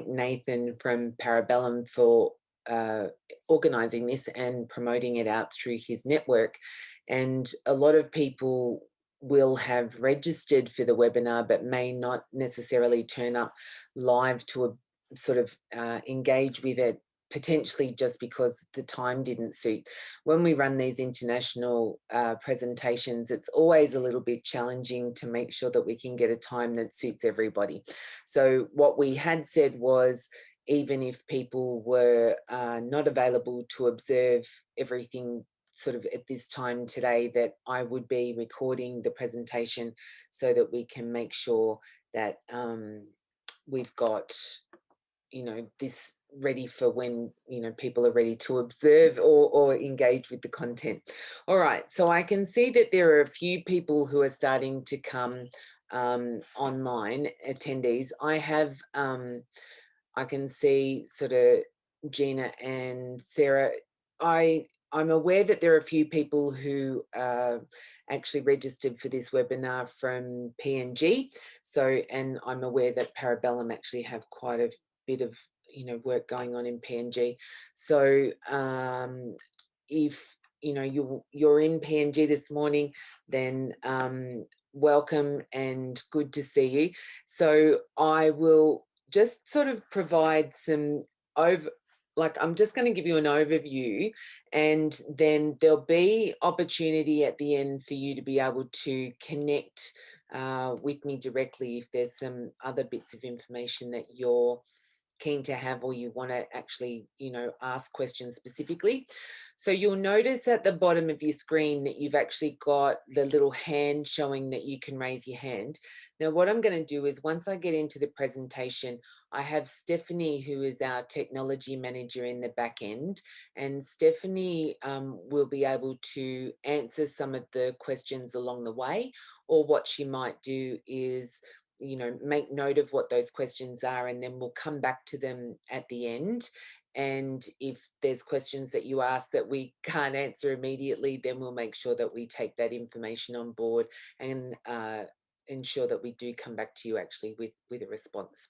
thank Nathan from Parabellum for organising this and promoting it out through his network. And a lot of people will have registered for the webinar but may not necessarily turn up live to sort of engage with it, potentially just because the time didn't suit. When we run these international presentations, it's always a little bit challenging to make sure that we can get a time that suits everybody. So what we had said was, even if people were not available to observe everything sort of at this time today, that I would be recording the presentation so that we can make sure that we've got, you know, this ready for when, you know, people are ready to observe or engage with the content. All right, so I can see that there are a few people who are starting to come online attendees. I have I can see sort of Gina and Sarah. I'm aware that there are a few people who actually registered for this webinar from PNG. So, and I'm aware that Parabellum actually have quite a bit of, you know, work going on in PNG. So if, you know, you're in PNG this morning, then welcome and good to see you. So I will just sort of provide some I'm just going to give you an overview, and then there'll be opportunity at the end for you to be able to connect with me directly if there's some other bits of information that you're keen to have, or you want to actually, you know, ask questions specifically. So you'll notice at the bottom of your screen that you've actually got the little hand showing that you can raise your hand. Now, what I'm going to do is, once I get into the presentation, I have Stephanie, who is our technology manager in the back end, and Stephanie will be able to answer some of the questions along the way, or what she might do is, you know, make note of what those questions are, and then we'll come back to them at the end. And if there's questions that you ask that we can't answer immediately, then we'll make sure that we take that information on board and ensure that we do come back to you actually with a response.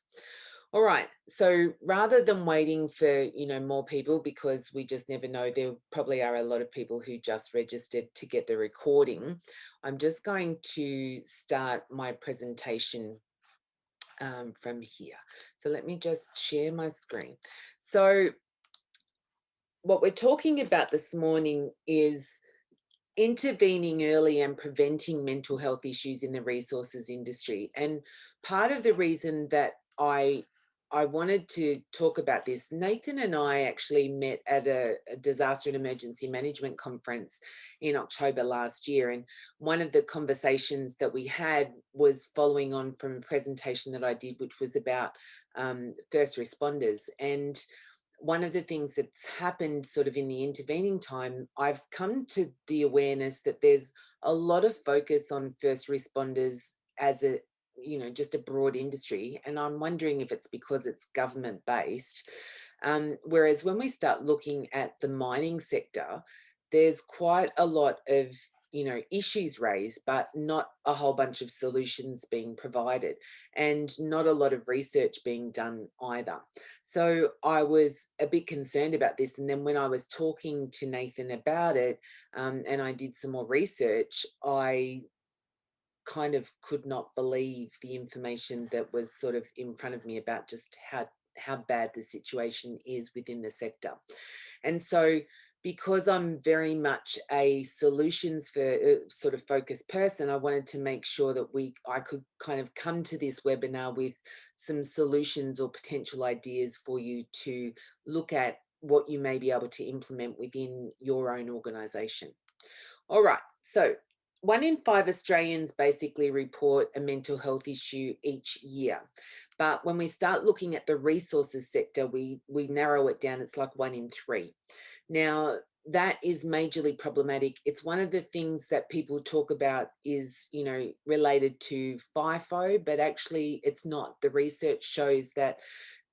All right, so rather than waiting for, you know, more people, because we just never know, there probably are a lot of people who just registered to get the recording, I'm just going to start my presentation from here. So let me just share my screen. So what we're talking about this morning is intervening early and preventing mental health issues in the resources industry. And part of the reason that I wanted to talk about this, Nathan and I actually met at a disaster and emergency management conference in October last year. And one of the conversations that we had was following on from a presentation that I did, which was about first responders. And one of the things that's happened sort of in the intervening time, I've come to the awareness that there's a lot of focus on first responders as a, you know, just a broad industry. And I'm wondering if it's because it's government based. Whereas when we start looking at the mining sector, there's quite a lot of, you know, issues raised, but not a whole bunch of solutions being provided, and not a lot of research being done either. So I was a bit concerned about this. And then when I was talking to Nathan about it, and I did some more research, I kind of could not believe the information that was sort of in front of me about just how bad the situation is within the sector. And so, because I'm very much a solutions for sort of focused person, I wanted to make sure that I could kind of come to this webinar with some solutions or potential ideas for you to look at what you may be able to implement within your own organisation. All right, so 1 in 5 Australians basically report a mental health issue each year. But when we start looking at the resources sector, we narrow it down, it's like 1 in 3. Now, that is majorly problematic. It's one of the things that people talk about is, you know, related to FIFO, but actually it's not. The research shows that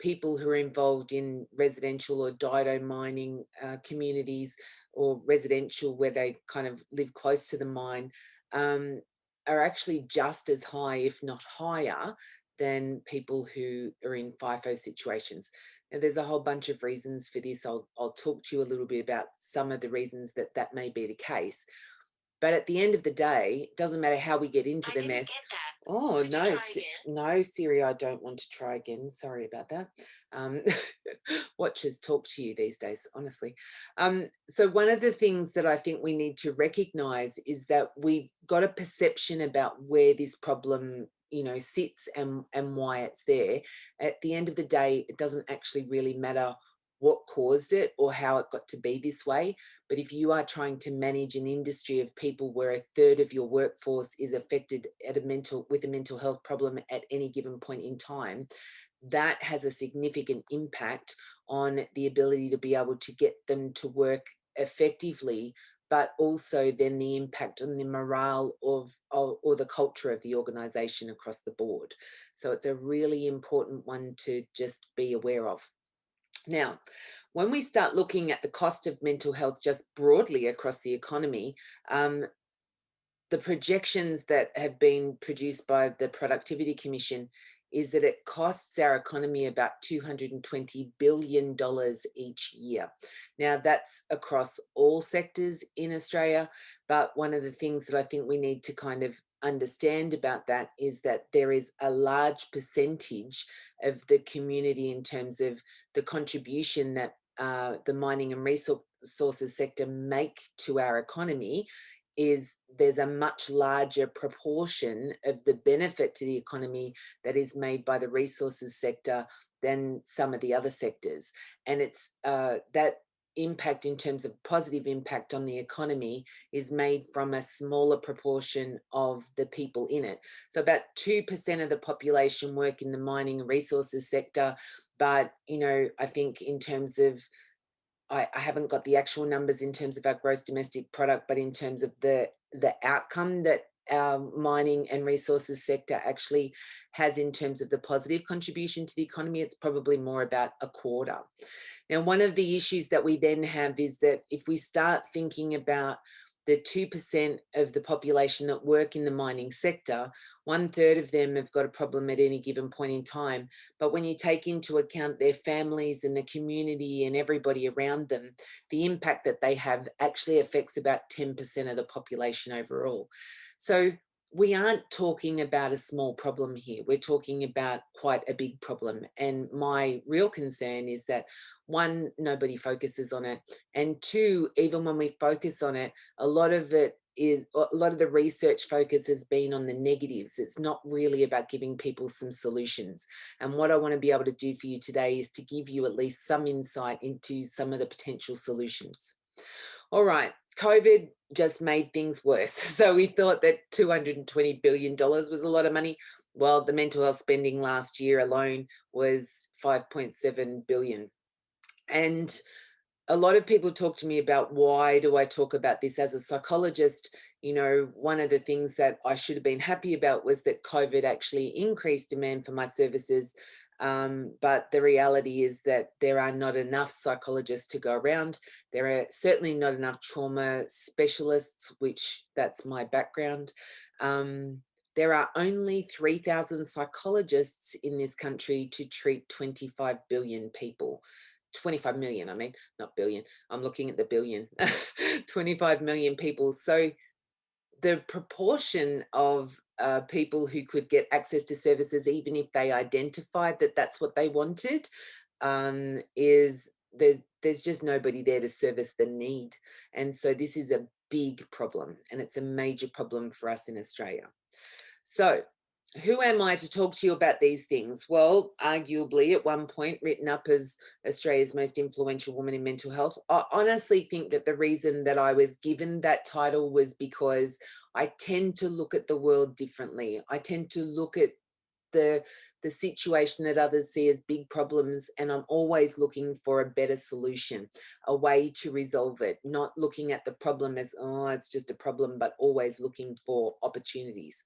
people who are involved in residential or dido mining communities, or residential where they kind of live close to the mine, are actually just as high, if not higher, than people who are in FIFO situations. Now, there's a whole bunch of reasons for this. I'll talk to you a little bit about some of the reasons that that may be the case. But at the end of the day, it doesn't matter how we get into the mess. Oh, no, no, Siri, I don't want to try again. Sorry about that. Um, watchers talk to you these days, honestly. So one of the things that I think we need to recognize is that we've got a perception about where this problem, sits and why it's there. At the end of the day, it doesn't actually really matter what caused it or how it got to be this way. But if you are trying to manage an industry of people where a third of your workforce is affected with a mental health problem at any given point in time, that has a significant impact on the ability to be able to get them to work effectively, but also then the impact on the morale or the culture of the organization across the board. So it's a really important one to just be aware of. Now, when we start looking at the cost of mental health just broadly across the economy, the projections that have been produced by the Productivity Commission is that it costs our economy about $220 billion each year. Now, that's across all sectors in Australia, but one of the things that I think we need to kind of understand about that is that there is a large percentage of the community in terms of the contribution that the mining and resources sector make to our economy. Is there's a much larger proportion of the benefit to the economy that is made by the resources sector than some of the other sectors. And it's that impact in terms of positive impact on the economy is made from a smaller proportion of the people in it. So about 2% of the population work in the mining and resources sector. But, I think in terms of I haven't got the actual numbers in terms of our gross domestic product, but in terms of the outcome that our mining and resources sector actually has in terms of the positive contribution to the economy, it's probably more about a quarter. Now, one of the issues that we then have is that if we start thinking about the 2% of the population that work in the mining sector, 1/3 of them have got a problem at any given point in time. But when you take into account their families and the community and everybody around them, the impact that they have actually affects about 10% of the population overall. So we aren't talking about a small problem here. We're talking about quite a big problem. And my real concern is that, one, nobody focuses on it. And two, even when we focus on it, a lot of the research focus has been on the negatives. It's not really about giving people some solutions. And what I want to be able to do for you today is to give you at least some insight into some of the potential solutions. All right, COVID just made things worse. So we thought that $220 billion was a lot of money. Well, the mental health spending last year alone was $5.7 billion. And a lot of people talk to me about, why do I talk about this as a psychologist? One of the things that I should have been happy about was that COVID actually increased demand for my services. But the reality is that there are not enough psychologists to go around. There are certainly not enough trauma specialists, which that's my background. There are only 3,000 psychologists in this country to treat 25 billion people. 25 million, I mean, not billion. I'm looking at the billion. 25 million people. So the proportion of people who could get access to services, even if they identified that that's what they wanted, is there's just nobody there to service the need. And so this is a big problem, and it's a major problem for us in Australia. So who am I to talk to you about these things? Well, arguably at one point written up as Australia's most influential woman in mental health. I honestly think that the reason that I was given that title was because I tend to look at the world differently. I tend to look at the situation that others see as big problems, and I'm always looking for a better solution, a way to resolve it, not looking at the problem as, oh, it's just a problem, but always looking for opportunities.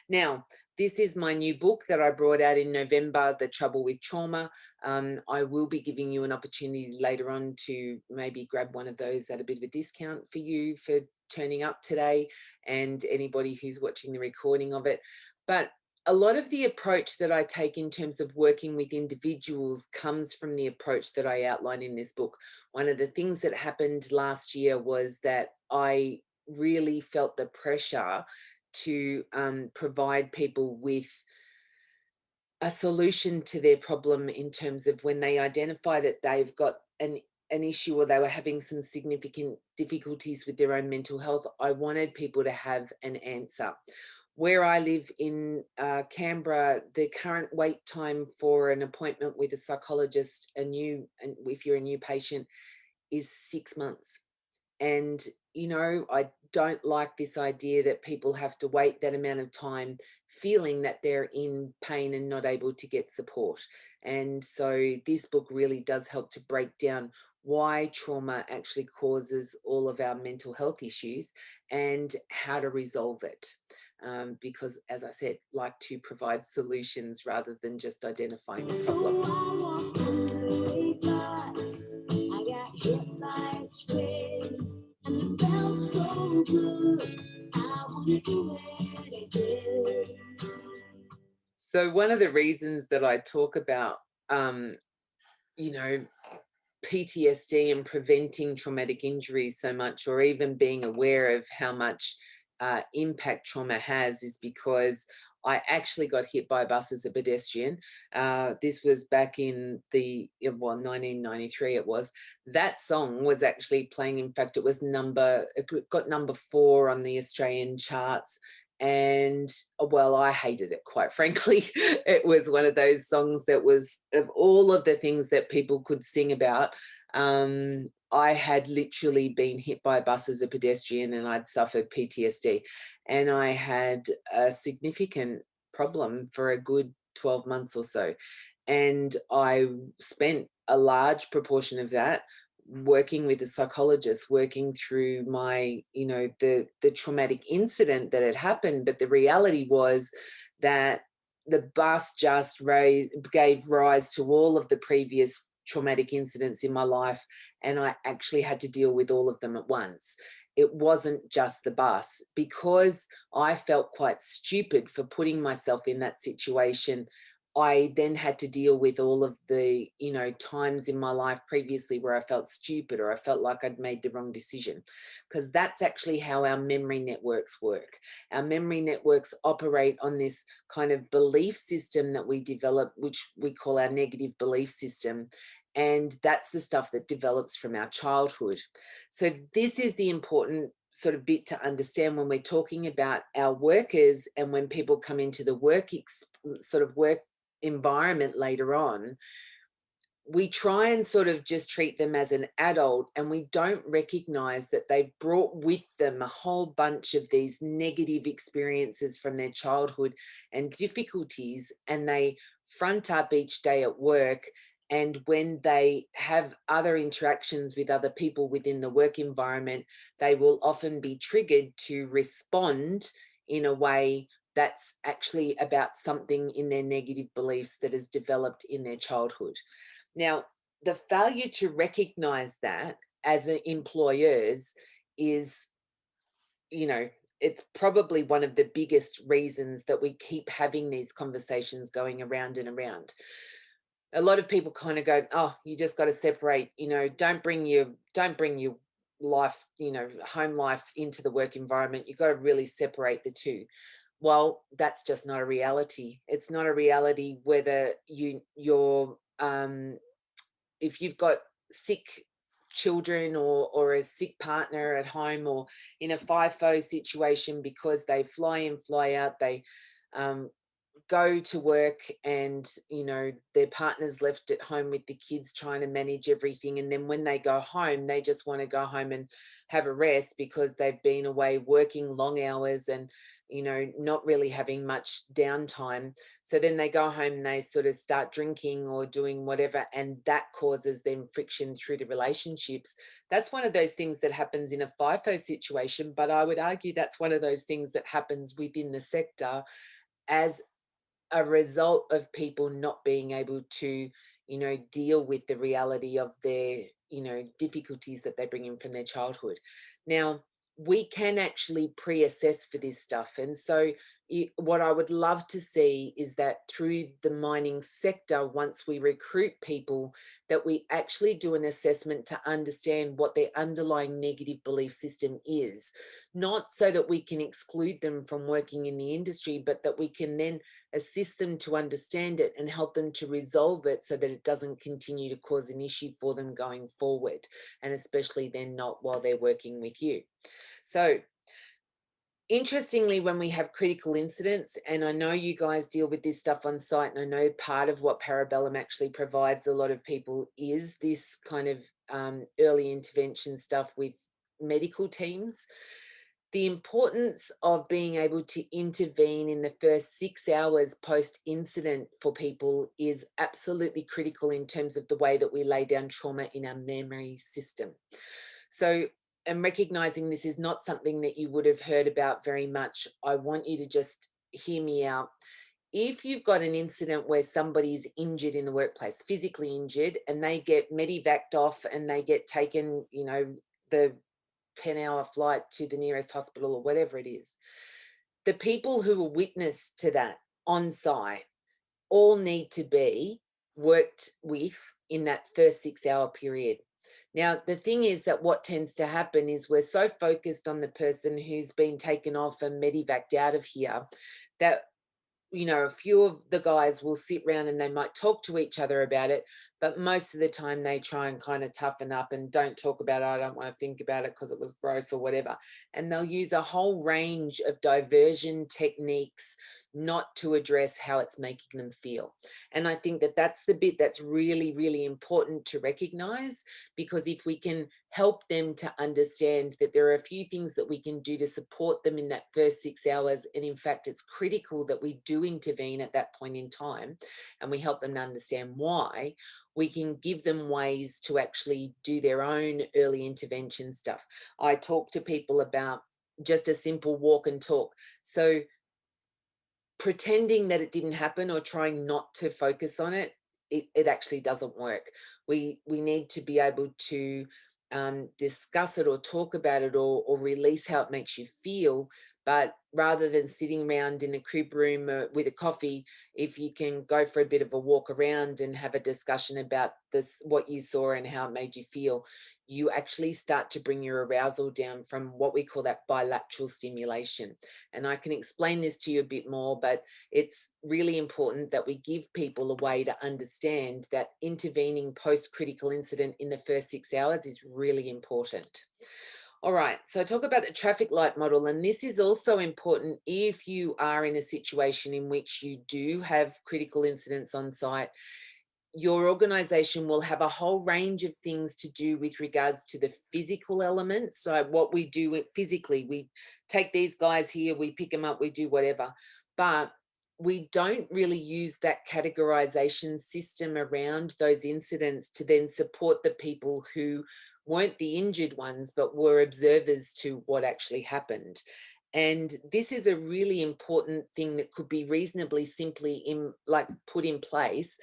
Now, this is my new book that I brought out in November, The Trouble with Trauma. I will be giving you an opportunity later on to maybe grab one of those at a bit of a discount for you for turning up today, and anybody who's watching the recording of it. But a lot of the approach that I take in terms of working with individuals comes from the approach that I outline in this book. One of the things that happened last year was that I really felt the pressure to provide people with a solution to their problem in terms of when they identify that they've got an issue or they were having some significant difficulties with their own mental health. I wanted people to have an answer. Where I live in Canberra, the current wait time for an appointment with a psychologist, and if you're a new patient, is 6 months. And, I don't like this idea that people have to wait that amount of time feeling that they're in pain and not able to get support. And so this book really does help to break down why trauma actually causes all of our mental health issues and how to resolve it. Because, as I said, like to provide solutions rather than just identifying a problem. So I walked under a bus. I got hit by a train, and it felt so good. I wanted to let it go. So one of the reasons that I talk about, you know, PTSD and preventing traumatic injuries so much, or even being aware of how much impact trauma has, is because I actually got hit by a bus as a pedestrian. This was back in 1993 it was. That song was actually playing. In fact, it got number 4 on the Australian charts. And well, I hated it, quite frankly. It was one of those songs that was, of all of the things that people could sing about, I had literally been hit by a bus as a pedestrian and I'd suffered PTSD. And I had a significant problem for a good 12 months or so. And I spent a large proportion of that working with a psychologist, working through my, the traumatic incident that had happened. But the reality was that the bus just gave rise to all of the previous traumatic incidents in my life, and I actually had to deal with all of them at once. It wasn't just the bus, because I felt quite stupid for putting myself in that situation. I then had to deal with all of the, times in my life previously where I felt stupid or I felt like I'd made the wrong decision, because that's actually how our memory networks work. Our memory networks operate on this kind of belief system that we develop, which we call our negative belief system. And that's the stuff that develops from our childhood. So this is the important sort of bit to understand when we're talking about our workers, and when people come into the work environment later on, we try and sort of just treat them as an adult, and we don't recognize that they've brought with them a whole bunch of these negative experiences from their childhood and difficulties, and they front up each day at work. And when they have other interactions with other people within the work environment, they will often be triggered to respond in a way that's actually about something in their negative beliefs that has developed in their childhood. Now, the failure to recognize that as employers is, it's probably one of the biggest reasons that we keep having these conversations going around and around. A lot of people kind of go, oh, you just got to separate, don't bring your life, home life into the work environment. You've got to really separate the two. Well, that's just not a reality. It's not a reality whether you're if you've got sick children, or a sick partner at home, or in a FIFO situation, because they fly in, fly out, they go to work, and their partner's left at home with the kids trying to manage everything, and then when they go home, they just want to go home and have a rest because they've been away working long hours and not really having much downtime. So then they go home and they sort of start drinking or doing whatever, and that causes them friction through the relationships. That's one of those things that happens in a FIFO situation, but I would argue that's one of those things that happens within the sector as a result of people not being able to, deal with the reality of their, difficulties that they bring in from their childhood. Now, we can actually pre-assess for this stuff. And so, what I would love to see is that through the mining sector, once we recruit people, that we actually do an assessment to understand what their underlying negative belief system is, not so that we can exclude them from working in the industry, but that we can then assist them to understand it and help them to resolve it so that it doesn't continue to cause an issue for them going forward, and especially then not while they're working with you. So interestingly, when we have critical incidents, and I know you guys deal with this stuff on site, and I know part of what Parabellum actually provides a lot of people is this kind of early intervention stuff with medical teams. The importance of being able to intervene in the first 6 hours post incident for people is absolutely critical in terms of the way that we lay down trauma in our memory system. So, and recognizing this is not something that you would have heard about very much, I want you to just hear me out. If you've got an incident where somebody's injured in the workplace, physically injured, and they get medevaced off and they get taken, the 10-hour flight to the nearest hospital or whatever it is, the people who are witness to that on site all need to be worked with in that first 6 hour period. Now, the thing is that what tends to happen is we're so focused on the person who's been taken off and medevaced out of here that a few of the guys will sit around and they might talk to each other about it, but most of the time they try and kind of toughen up and don't talk about it. I don't want to think about it because it was gross or whatever. And they'll use a whole range of diversion techniques not to address how it's making them feel. And I think that that's the bit that's really, really important to recognize, because if we can help them to understand that there are a few things that we can do to support them in that first 6 hours, and in fact, it's critical that we do intervene at that point in time, and we help them to understand why, we can give them ways to actually do their own early intervention stuff. I talk to people about just a simple walk and talk. So pretending that it didn't happen or trying not to focus on it, it actually doesn't work. We need to be able to discuss it or talk about it, or release how it makes you feel. But rather than sitting around in the crib room with a coffee, if you can go for a bit of a walk around and have a discussion about this, what you saw and how it made you feel, you actually start to bring your arousal down from what we call that bilateral stimulation. And I can explain this to you a bit more, but it's really important that we give people a way to understand that intervening post-critical incident in the first 6 hours is really important. All right, so talk about the traffic light model, and this is also important if you are in a situation in which you do have critical incidents on site. Your organization will have a whole range of things to do with regards to the physical elements. So what we do physically, we take these guys here, we pick them up, we do whatever, but we don't really use that categorization system around those incidents to then support the people who weren't the injured ones but were observers to what actually happened. And this is a really important thing that could be reasonably simply put in place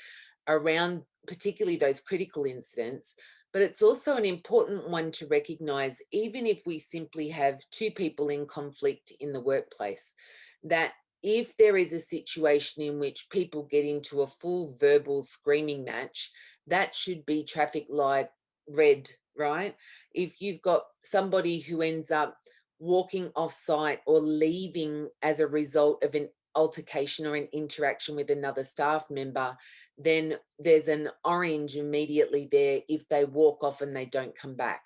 around particularly those critical incidents. But it's also an important one to recognize, even if we simply have two people in conflict in the workplace, that if there is a situation in which people get into a full verbal screaming match, that should be traffic light red, right? If you've got somebody who ends up walking off site or leaving as a result of an altercation or an interaction with another staff member, then there's an orange immediately there if they walk off and they don't come back.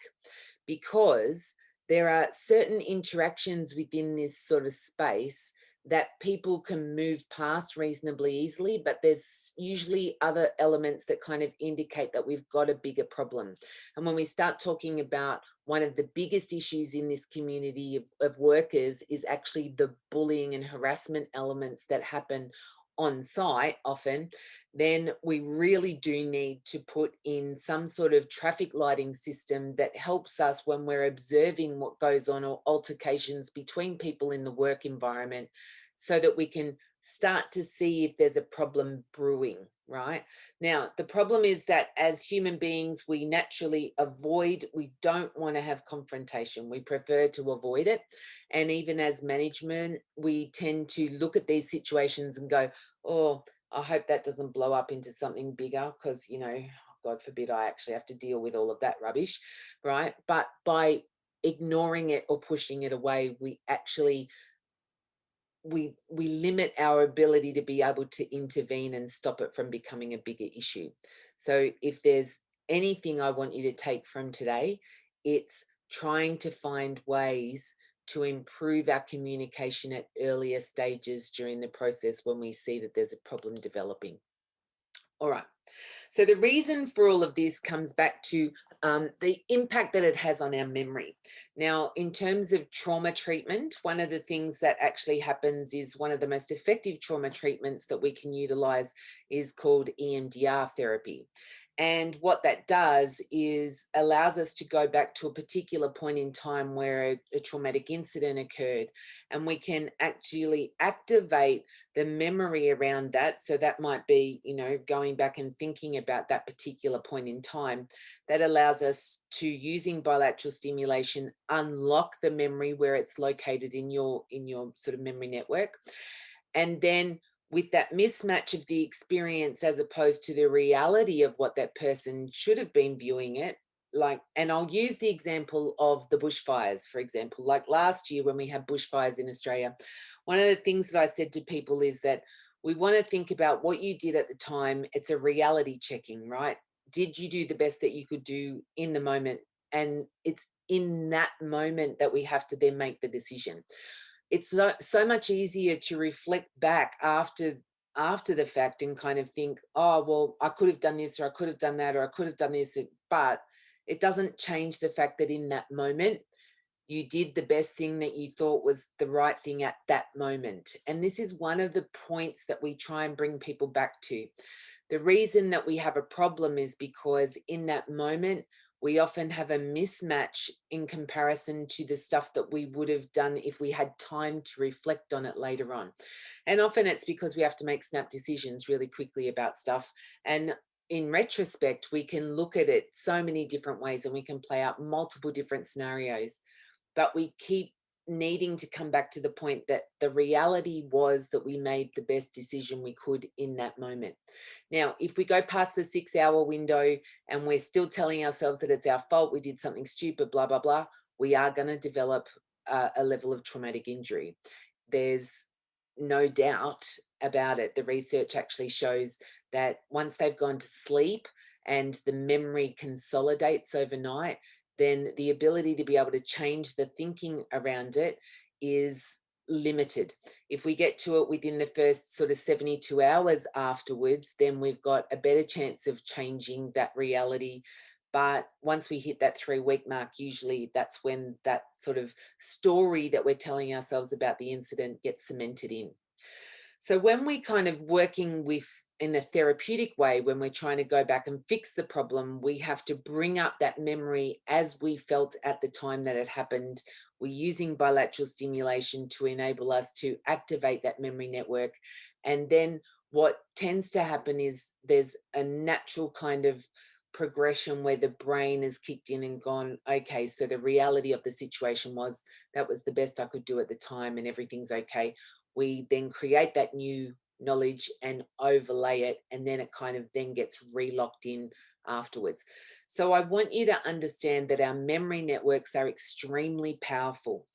Because there are certain interactions within this sort of space that people can move past reasonably easily, but there's usually other elements that kind of indicate that we've got a bigger problem. And when we start talking about one of the biggest issues in this community of workers is actually the bullying and harassment elements that happen on site often, then we really do need to put in some sort of traffic lighting system that helps us when we're observing what goes on, or altercations between people in the work environment, so that we can start to see if there's a problem brewing, right? Now, the problem is that as human beings, we naturally avoid, we don't want to have confrontation. We prefer to avoid it. And even as management, we tend to look at these situations and go, oh, I hope that doesn't blow up into something bigger because, God forbid I actually have to deal with all of that rubbish, right? But by ignoring it or pushing it away, we actually we limit our ability to be able to intervene and stop it from becoming a bigger issue. So if there's anything I want you to take from today, it's trying to find ways to improve our communication at earlier stages during the process when we see that there's a problem developing. All right. So the reason for all of this comes back to the impact that it has on our memory. Now, in terms of trauma treatment, one of the things that actually happens is one of the most effective trauma treatments that we can utilize is called EMDR therapy. And what that does is allows us to go back to a particular point in time where a traumatic incident occurred, and we can actually activate the memory around that. So that might be, going back and thinking about that particular point in time. That allows us to, using bilateral stimulation, unlock the memory where it's located in your sort of memory network. And then with that mismatch of the experience as opposed to the reality of what that person should have been viewing it, like, and I'll use the example of the bushfires, for example. Like last year when we had bushfires in Australia, one of the things that I said to people is that we want to think about what you did at the time. It's a reality checking, right? Did you do the best that you could do in the moment? And it's in that moment that we have to then make the decision. It's not so much easier to reflect back after the fact and kind of think, oh, well, I could have done this, or I could have done that, or I could have done this, but it doesn't change the fact that in that moment you did the best thing that you thought was the right thing at that moment. And this is one of the points that we try and bring people back to. The reason that we have a problem is because in that moment, we often have a mismatch in comparison to the stuff that we would have done if we had time to reflect on it later on. And often it's because we have to make snap decisions really quickly about stuff. And in retrospect, we can look at it so many different ways and we can play out multiple different scenarios. But we keep needing to come back to the point that the reality was that we made the best decision we could in that moment. Now, if we go past the 6 hour window and we're still telling ourselves that it's our fault, we did something stupid, blah, blah, blah, we are going to develop a level of traumatic injury. There's no doubt about it. The research actually shows that once they've gone to sleep and the memory consolidates overnight, then the ability to be able to change the thinking around it is limited. If we get to it within the first sort of 72 hours afterwards, then we've got a better chance of changing that reality. But once we hit that 3 week mark, usually that's when that sort of story that we're telling ourselves about the incident gets cemented in. So when we kind of working with in a therapeutic way, when we're trying to go back and fix the problem, we have to bring up that memory as we felt at the time that it happened. We're using bilateral stimulation to enable us to activate that memory network. And then what tends to happen is there's a natural kind of progression where the brain has kicked in and gone, okay, so the reality of the situation was that was the best I could do at the time and everything's okay. We then create that new knowledge and overlay it, and then it kind of then gets relocked in afterwards. So I want you to understand that our memory networks are extremely powerful.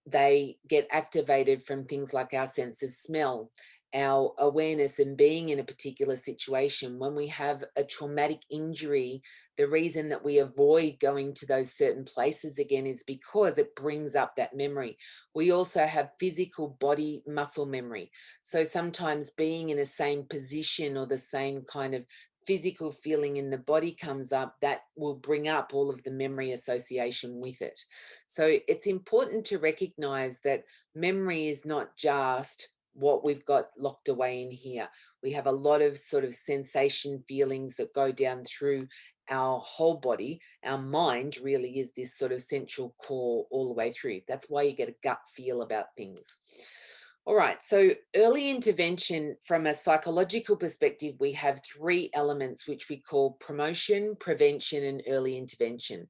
They get activated from things like our sense of smell, our awareness and being in a particular situation. When we have a traumatic injury, the reason that we avoid going to those certain places again is because it brings up that memory. We also have physical body muscle memory. So sometimes being in the same position or the same kind of physical feeling in the body comes up, that will bring up all of the memory association with it. So it's important to recognize that memory is not just what we've got locked away in here. We have a lot of sort of sensation feelings that go down through our whole body. Our mind really is this sort of central core all the way through. That's why you get a gut feel about things. All right, so early intervention from a psychological perspective, we have three elements which we call promotion, prevention, and early intervention.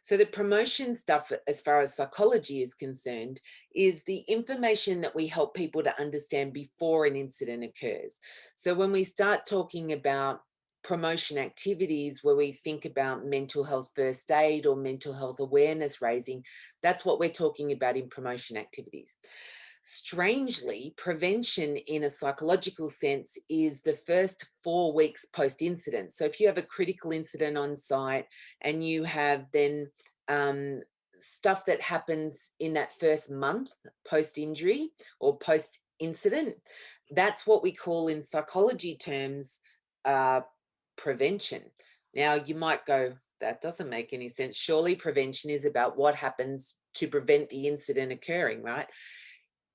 So, the promotion stuff, as far as psychology is concerned, is the information that we help people to understand before an incident occurs. So, when we start talking about promotion activities where we think about mental health first aid or mental health awareness raising, that's what we're talking about in promotion activities. Strangely, prevention in a psychological sense is the first 4 weeks post incident. So, if you have a critical incident on site and you have then um, stuff that happens in that first month post injury or post incident, that's what we call in psychology terms uh, prevention. Now, you might go, that doesn't make any sense. Surely prevention is about what happens to prevent the incident occurring, right?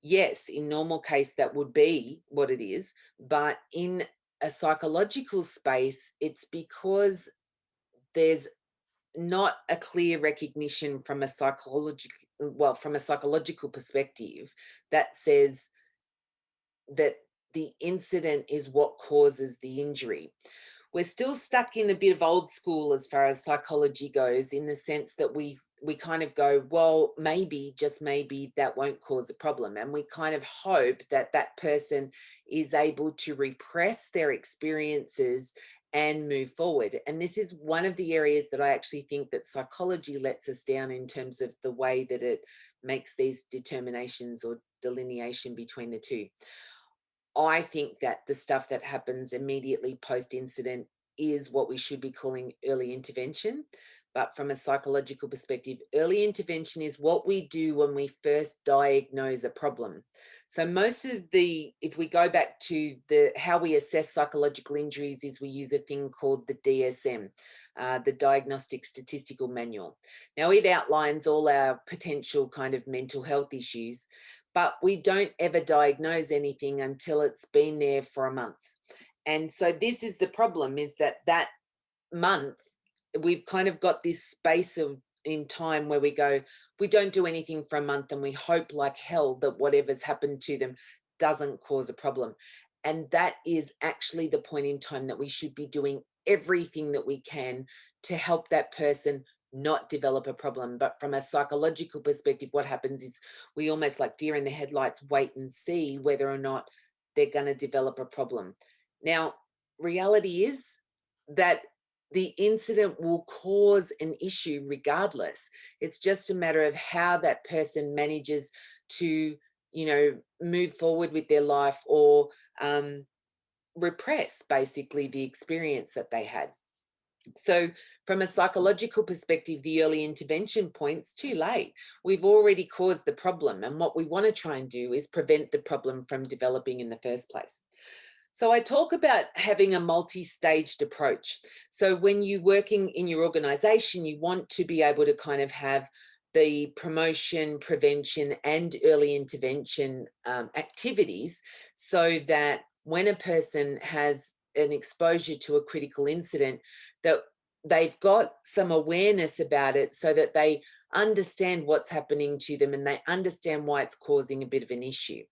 Yes, in normal case, that would be what it is. But in a psychological space, it's because there's not a clear recognition from a psychological perspective that says that the incident is what causes the injury. We're still stuck in a bit of old school as far as psychology goes, in the sense that we kind of go, well, maybe, just maybe, that won't cause a problem, and we kind of hope that that person is able to repress their experiences and move forward. And this is one of the areas that I actually think that psychology lets us down, in terms of the way that it makes these determinations or delineation between the two. I think that the stuff that happens immediately post incident is what we should be calling early intervention. But from a psychological perspective, early intervention is what we do when we first diagnose a problem. So most of the, if we go back to the how we assess psychological injuries, is we use a thing called the DSM, the Diagnostic Statistical Manual. Now it outlines all our potential kind of mental health issues, but we don't ever diagnose anything until it's been there for a month. And so this is the problem, is that that month we've kind of got this space of in time where we go, we don't do anything for a month, and we hope like hell that whatever's happened to them doesn't cause a problem. And that is actually the point in time that we should be doing everything that we can to help that person not develop a problem. But from a psychological perspective, what happens is we almost, like deer in the headlights, wait and see whether or not they're going to develop a problem. Now, reality is that the incident will cause an issue regardless. It's just a matter of how that person manages to, move forward with their life, or repress basically the experience that they had. So, from a psychological perspective, the early intervention point's too late. We've already caused the problem, and what we want to try and do is prevent the problem from developing in the first place. So, I talk about having a multi staged approach. So, when you're working in your organization, you want to be able to kind of have the promotion, prevention, and early intervention activities, so that when a person has an exposure to a critical incident, that they've got some awareness about it, so that they understand what's happening to them and they understand why it's causing a bit of an issue.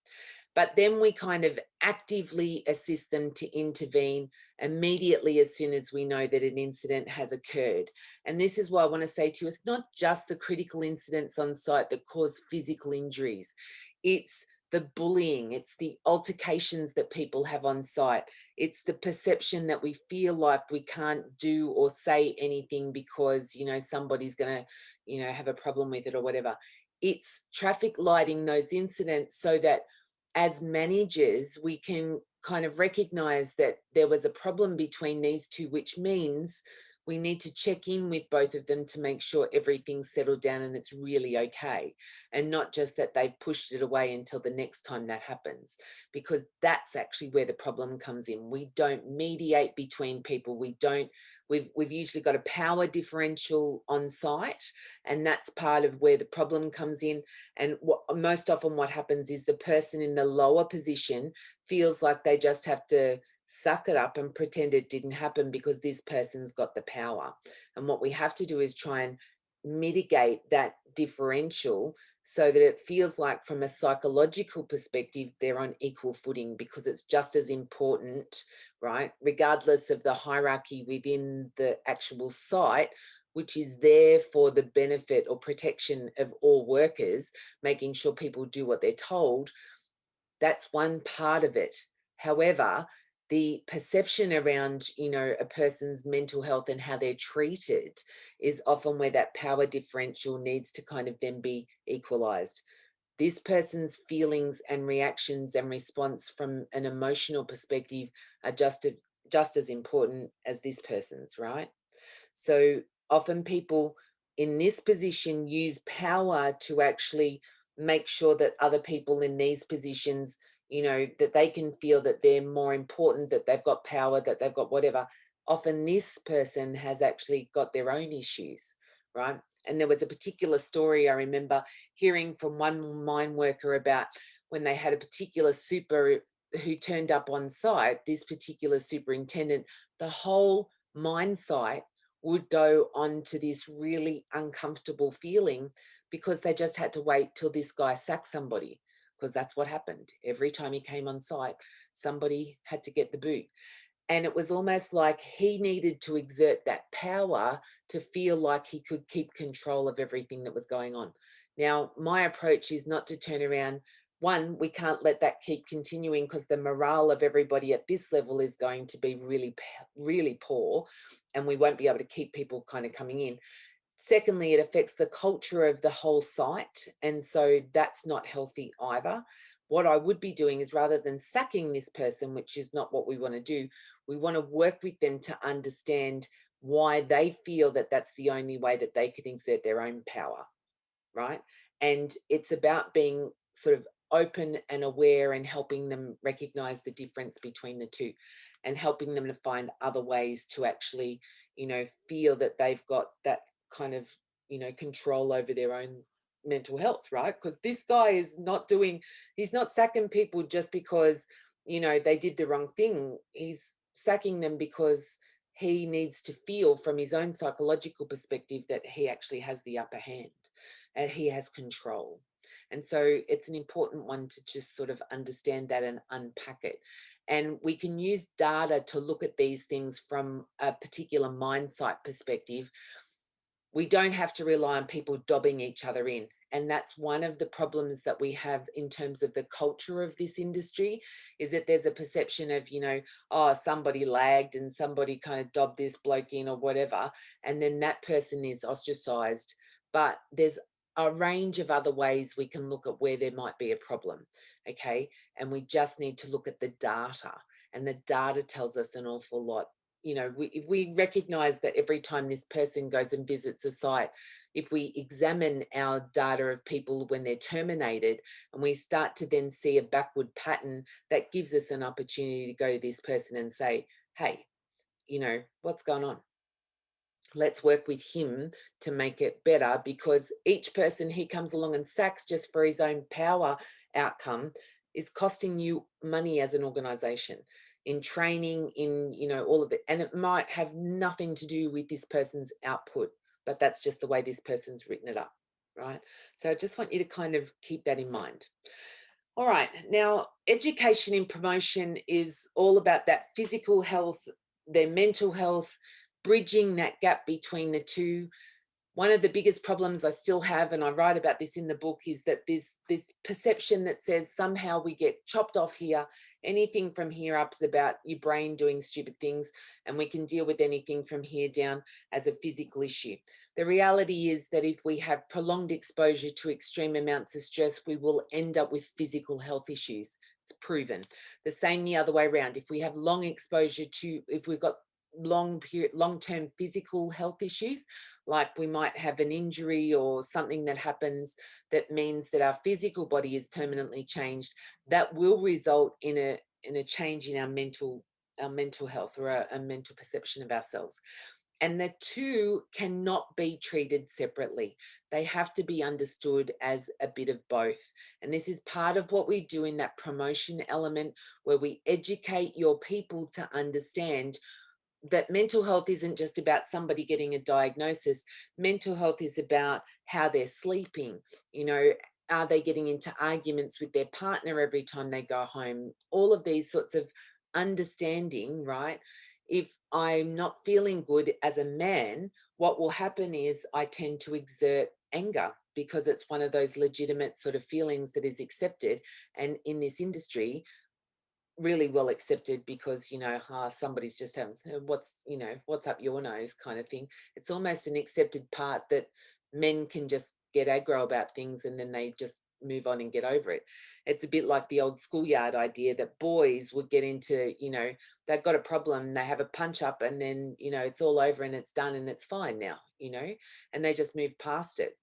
But then we kind of actively assist them to intervene immediately as soon as we know that an incident has occurred. And this is why I want to say to you, it's not just the critical incidents on site that cause physical injuries. It's the bullying, it's the altercations that people have on site, it's the perception that we feel like we can't do or say anything because, somebody's going to, have a problem with it or whatever. It's traffic lighting those incidents, so that as managers, we can kind of recognize that there was a problem between these two, which means we need to check in with both of them to make sure everything's settled down and it's really okay. And not just that they've pushed it away until the next time that happens, because that's actually where the problem comes in. We don't mediate between people. We've usually got a power differential on site, and that's part of where the problem comes in. And most often what happens is the person in the lower position feels like they just have to suck it up and pretend it didn't happen because this person's got the power. And what we have to do is try and mitigate that differential so that it feels like from a psychological perspective they're on equal footing, because it's just as important, right, regardless of the hierarchy within the actual site, which is there for the benefit or protection of all workers, making sure people do what they're told. That's one part of it. However, the perception around, a person's mental health and how they're treated is often where that power differential needs to kind of then be equalized. This person's feelings and reactions and response from an emotional perspective are just as important as this person's, right? So often people in this position use power to actually make sure that other people in these positions, that they can feel that they're more important, that they've got power, that they've got whatever. Often this person has actually got their own issues, right? And there was a particular story I remember hearing from one mine worker about when they had a particular super who turned up on site, this particular superintendent, the whole mine site would go on to this really uncomfortable feeling because they just had to wait till this guy sacked somebody, because that's what happened. Every time he came on site, somebody had to get the boot. And it was almost like he needed to exert that power to feel like he could keep control of everything that was going on. Now, my approach is not to turn around. One, we can't let that keep continuing because the morale of everybody at this level is going to be really, really poor, and we won't be able to keep people kind of coming in. Secondly, it affects the culture of the whole site. And so that's not healthy either. What I would be doing is, rather than sacking this person, which is not what we want to do, we want to work with them to understand why they feel that that's the only way that they can exert their own power, right? And it's about being sort of open and aware and helping them recognize the difference between the two, and helping them to find other ways to actually, feel that they've got that kind of, control over their own mental health, right? Because this guy is not doing, he's not sacking people just because, they did the wrong thing. He's sacking them because he needs to feel from his own psychological perspective that he actually has the upper hand and he has control. And so it's an important one to just sort of understand that and unpack it. And we can use data to look at these things from a particular mind site perspective. We don't have to rely on people dobbing each other in. And that's one of the problems that we have in terms of the culture of this industry, is that there's a perception of, oh, somebody lagged and somebody kind of dobbed this bloke in or whatever, and then that person is ostracized. But there's a range of other ways we can look at where there might be a problem, okay? And we just need to look at the data, and the data tells us an awful lot. If we recognize that every time this person goes and visits a site, if we examine our data of people when they're terminated, and we start to then see a backward pattern, that gives us an opportunity to go to this person and say, hey, what's going on? Let's work with him to make it better, because each person he comes along and sacks just for his own power outcome is costing you money as an organization, in training, in all of it, and it might have nothing to do with this person's output, but that's just the way this person's written it up, right? So I just want you to kind of keep that in mind. All right, now education in promotion is all about that physical health, their mental health, bridging that gap between the two. One of the biggest problems I still have, and I write about this in the book, is that this perception that says somehow we get chopped off here. Anything from here up is about your brain doing stupid things, and we can deal with anything from here down as a physical issue. The reality is that if we have prolonged exposure to extreme amounts of stress, we will end up with physical health issues. It's proven. The same the other way around. If we have long exposure to, if we've got long-term physical health issues, like we might have an injury or something that happens that means that our physical body is permanently changed, that will result in a change in our mental health, or a mental perception of ourselves. And the two cannot be treated separately. They have to be understood as a bit of both. And this is part of what we do in that promotion element, where we educate your people to understand that mental health isn't just about somebody getting a diagnosis. Mental health is about how they're sleeping, you know, are they getting into arguments with their partner every time they go home? All of these sorts of understanding, right? If I'm not feeling good as a man, what will happen is I tend to exert anger because it's one of those legitimate sort of feelings that is accepted. And in this industry, really well accepted because, you know, somebody's just having what's, you know, what's up your nose kind of thing. It's almost an accepted part that men can just get aggro about things and then they just move on and get over it. It's a bit like the old schoolyard idea that boys would get into, you know, they've got a problem, they have a punch up and then, you know, it's all over and it's done and it's fine now, you know, and they just move past it.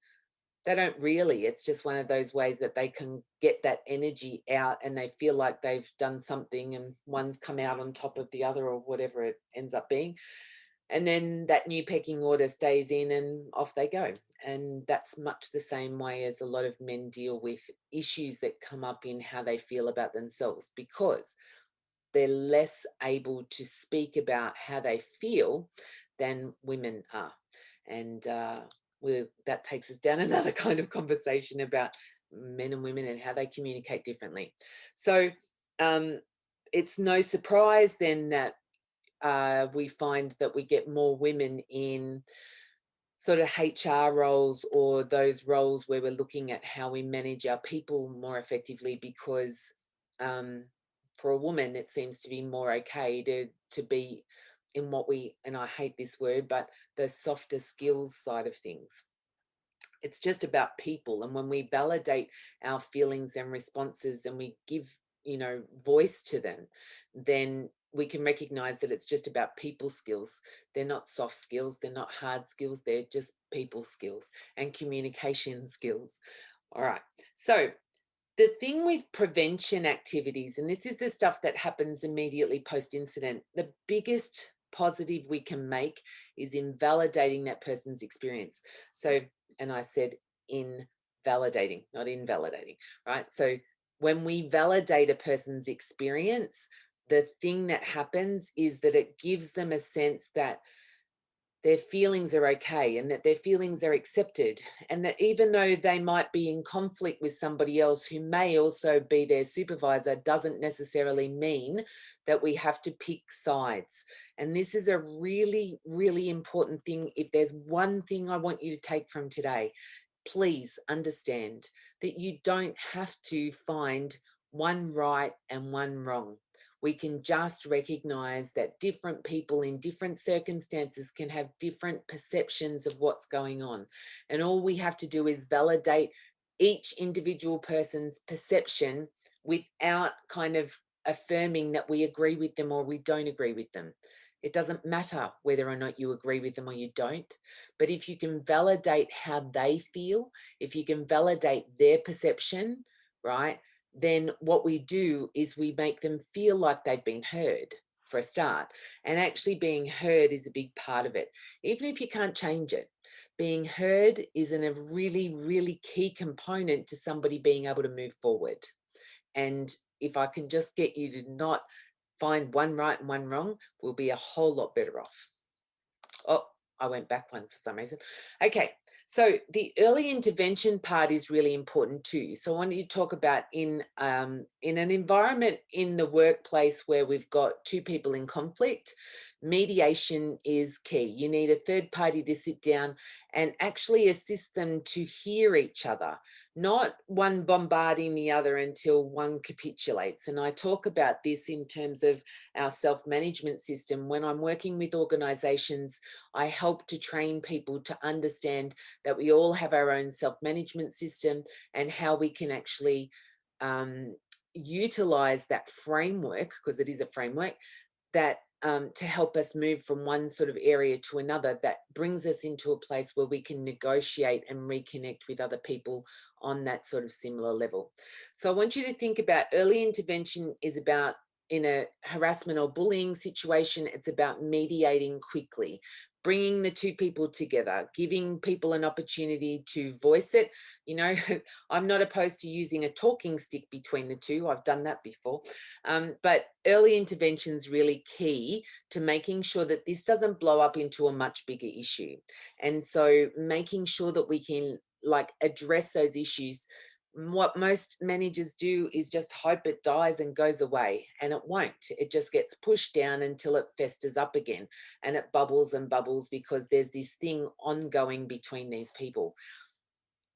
They don't really. It's just one of those ways that they can get that energy out and they feel like they've done something and one's come out on top of the other or whatever it ends up being. And then that new pecking order stays in and off they go. And that's much the same way as a lot of men deal with issues that come up in how they feel about themselves, because they're less able to speak about how they feel than women are. And that takes us down another kind of conversation about men and women and how they communicate differently. So um, it's no surprise then that we find that we get more women in sort of HR roles or those roles where we're looking at how we manage our people more effectively, because um, for a woman it seems to be more okay to be in what we, and I hate this word, but the softer skills side of things. It's just about people, and when we validate our feelings and responses and we give, you know, voice to them, then we can recognize that it's just about people skills. They're not soft skills, they're not hard skills, they're just people skills and communication skills. All right, so the thing with prevention activities, and this is the stuff that happens immediately post incident, the biggest positive we can make is invalidating that person's experience. So, and I said invalidating, not invalidating, right? So when we validate a person's experience, the thing that happens is that it gives them a sense that their feelings are okay and that their feelings are accepted, and that even though they might be in conflict with somebody else who may also be their supervisor, doesn't necessarily mean that we have to pick sides. And this is a really, really important thing. If there's one thing I want you to take from today, please understand that you don't have to find one right and one wrong. We can just recognize that different people in different circumstances can have different perceptions of what's going on. And all we have to do is validate each individual person's perception without kind of affirming that we agree with them or we don't agree with them. It doesn't matter whether or not you agree with them or you don't. But if you can validate how they feel, if you can validate their perception, right, then what we do is we make them feel like they've been heard for a start. And actually being heard is a big part of it. Even if you can't change it, being heard is a really, really key component to somebody being able to move forward. And if I can just get you to not find one right and one wrong, we'll be a whole lot better off. Oh, I went back one for some reason. Okay, so the early intervention part is really important too. So I want you to talk about in an environment in the workplace where we've got two people in conflict, mediation is key. You need a third party to sit down and actually assist them to hear each other, not one bombarding the other until one capitulates. And I talk about this in terms of our self-management system. When I'm working with organizations, I help to train people to understand that we all have our own self-management system and how we can actually utilize that framework, because it is a framework, that to help us move from one sort of area to another, that brings us into a place where we can negotiate and reconnect with other people on that sort of similar level. So I want you to think about early intervention is about, in a harassment or bullying situation, it's about mediating quickly. bringing the two people together, giving people an opportunity to voice it. You know, I'm not opposed to using a talking stick between the two. I've done that before. But early intervention is really key to making sure that this doesn't blow up into a much bigger issue. And so making sure that we can like address those issues. What most managers do is just hope it dies and goes away, and it won't. It just gets pushed down until it festers up again, and it bubbles and bubbles because there's this thing ongoing between these people.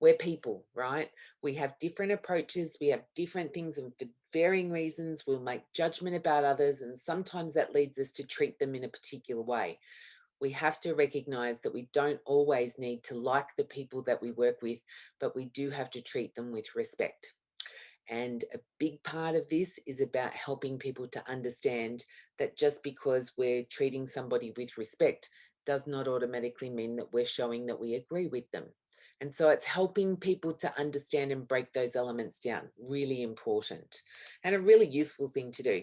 We're people, right? We have different approaches, we have different things, and for varying reasons we'll make judgment about others, and sometimes that leads us to treat them in a particular way. We have to recognize that we don't always need to like the people that we work with, but we do have to treat them with respect. And a big part of this is about helping people to understand that just because we're treating somebody with respect does not automatically mean that we're showing that we agree with them. And so it's helping people to understand and break those elements down. Really important and a really useful thing to do.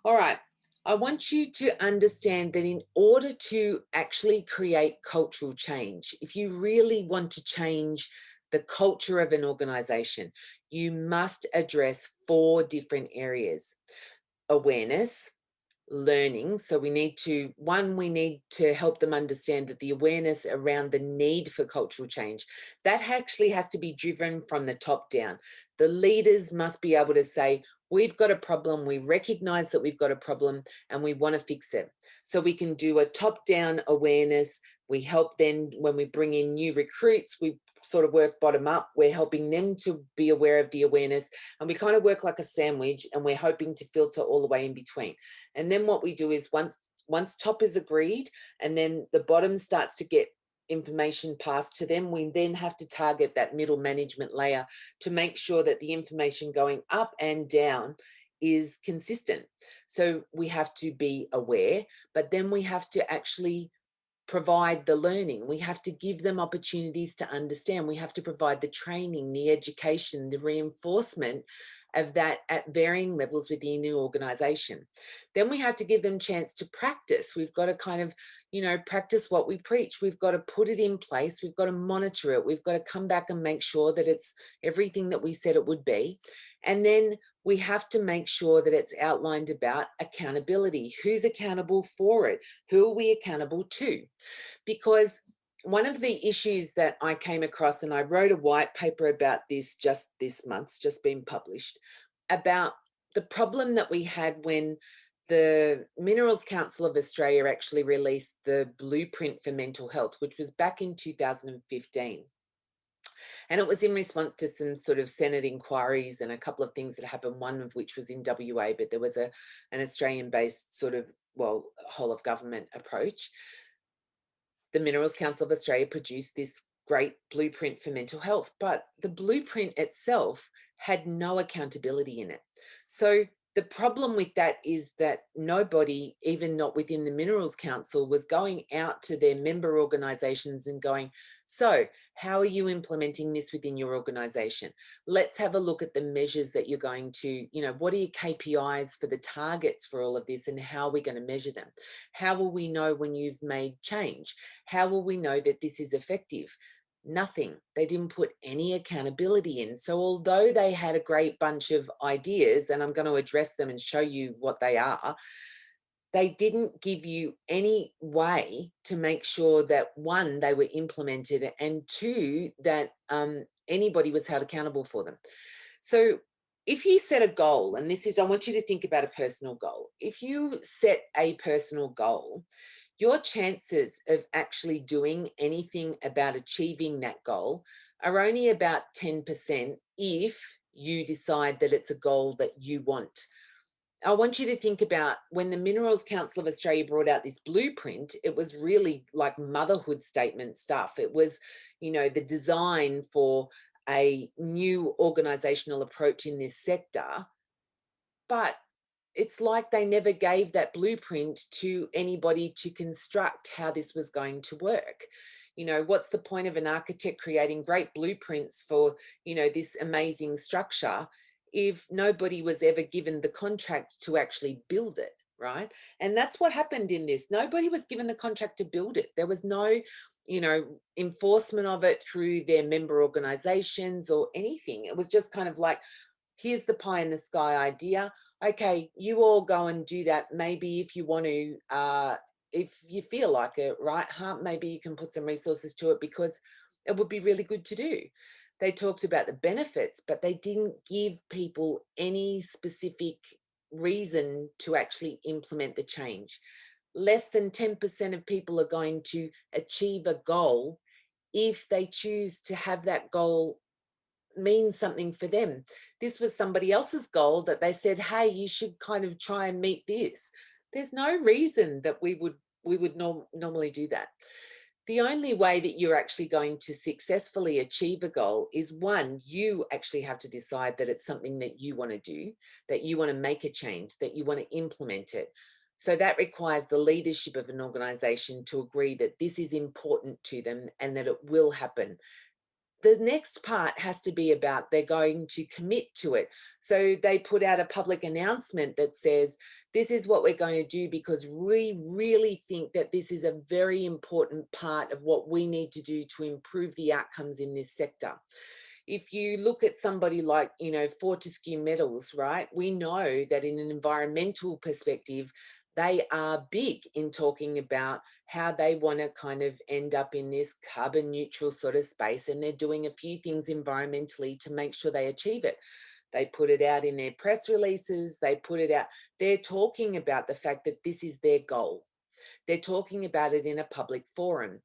All right. I want you to understand that in order to actually create cultural change, if you really want to change the culture of an organization, you must address 4 different areas: awareness, learning. So we need to, one, we need to help them understand that the awareness around the need for cultural change, that actually has to be driven from the top down. The leaders must be able to say, we've got a problem, we recognize that we've got a problem, and we want to fix it. So we can do a top down awareness. We help then when we bring in new recruits, we sort of work bottom up. We're helping them to be aware of the awareness, and we kind of work like a sandwich, and we're hoping to filter all the way in between. And then what we do is once top is agreed and then the bottom starts to get information passed to them, we then have to target that middle management layer to make sure that the information going up and down is consistent. So we have to be aware, but then we have to actually provide the learning. We have to give them opportunities to understand. We have to provide the training, the education, the reinforcement of that at varying levels within the organization. Then we have to give them chance to practice. We've got to kind of, practice what we preach. We've got to put it in place. We've got to monitor it. We've got to come back and make sure that it's everything that we said it would be. And then we have to make sure that it's outlined about accountability. Who's accountable for it? Who are we accountable to? Because one of the issues that I came across, and I wrote a white paper about this just this month, it's just been published, about the problem that we had when the Minerals Council of Australia actually released the blueprint for mental health, which was back in 2015. And it was in response to some sort of Senate inquiries and a couple of things that happened, one of which was in WA, but there was an Australian-based sort of, whole of government approach. The Minerals Council of Australia produced this great blueprint for mental health, but the blueprint itself had no accountability in it. So the problem with that is that nobody, even not within the Minerals Council, was going out to their member organisations and going, so how are you implementing this within your organisation? Let's have a look at the measures that you're going to, what are your KPIs for the targets for all of this, and how are we going to measure them? How will we know when you've made change? How will we know that this is effective? Nothing. They didn't put any accountability in. So although they had a great bunch of ideas, and I'm going to address them and show you what they are, they didn't give you any way to make sure that, one, they were implemented, and two, that anybody was held accountable for them. So if you set a goal, and this is, I want you to think about a personal goal. If you set a personal goal, your chances of actually doing anything about achieving that goal are only about 10% if you decide that it's a goal that you want. I want you to think about when the Minerals Council of Australia brought out this blueprint, it was really like motherhood statement stuff. It was, the design for a new organisational approach in this sector. But it's like they never gave that blueprint to anybody to construct how this was going to work. What's the point of an architect creating great blueprints for, this amazing structure if nobody was ever given the contract to actually build it, right? And that's what happened in this. Nobody was given the contract to build it. There was no, enforcement of it through their member organizations or anything. It was just kind of like, here's the pie in the sky idea. Okay, you all go and do that. Maybe if you want to, if you feel like it, right? Huh? Maybe you can put some resources to it because it would be really good to do. They talked about the benefits, but they didn't give people any specific reason to actually implement the change. Less than 10% of people are going to achieve a goal if they choose to have that goal mean something for them. This was somebody else's goal that they said, hey, you should kind of try and meet this. There's no reason that we would normally do that. The only way that you're actually going to successfully achieve a goal is, one, you actually have to decide that it's something that you want to do, that you want to make a change, that you want to implement it. So that requires the leadership of an organization to agree that this is important to them and that it will happen. The next part has to be about they're going to commit to it. So they put out a public announcement that says, this is what we're going to do because we really think that this is a very important part of what we need to do to improve the outcomes in this sector. If you look at somebody like, Fortescue Metals, right? We know that in an environmental perspective, they are big in talking about how they want to kind of end up in this carbon neutral sort of space. And they're doing a few things environmentally to make sure they achieve it. They put it out in their press releases, they put it out. They're talking about the fact that this is their goal. They're talking about it in a public forum.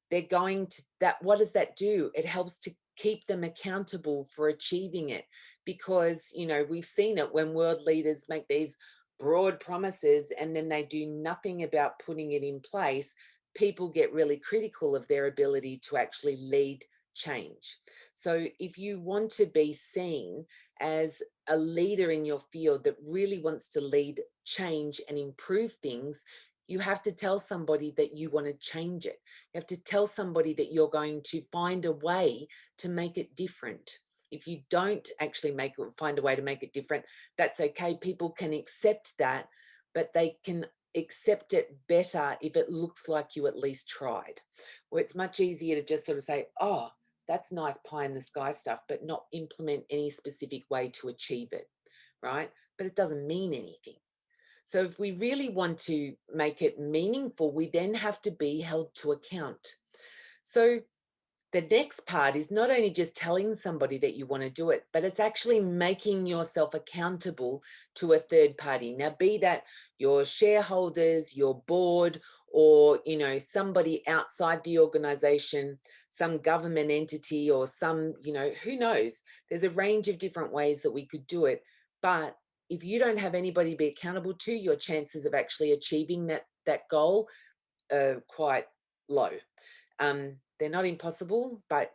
They're going to that. What does that do? It helps to keep them accountable for achieving it, because we've seen it when world leaders make these broad promises and then they do nothing about putting it in place. People get really critical of their ability to actually lead change. So if you want to be seen as a leader in your field that really wants to lead change and improve things, you have to tell somebody that you want to change it. You have to tell somebody that you're going to find a way to make it different. If you don't actually find a way to make it different, that's okay. People can accept that, but they can accept it better if it looks like you at least tried. Where it's much easier to just sort of say, oh, that's nice pie in the sky stuff, but not implement any specific way to achieve it, right? But it doesn't mean anything. So if we really want to make it meaningful, we then have to be held to account. So the next part is not only just telling somebody that you want to do it, but it's actually making yourself accountable to a third party. Now, be that your shareholders, your board, or somebody outside the organization, some government entity, or some, who knows. There's a range of different ways that we could do it. But if you don't have anybody to be accountable to, your chances of actually achieving that goal are quite low. They're not impossible, but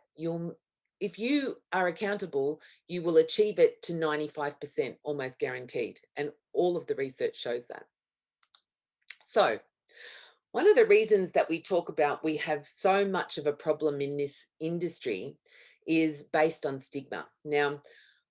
if you are accountable, you will achieve it to 95%, almost guaranteed. And all of the research shows that. So one of the reasons that we talk about we have so much of a problem in this industry is based on stigma. Now,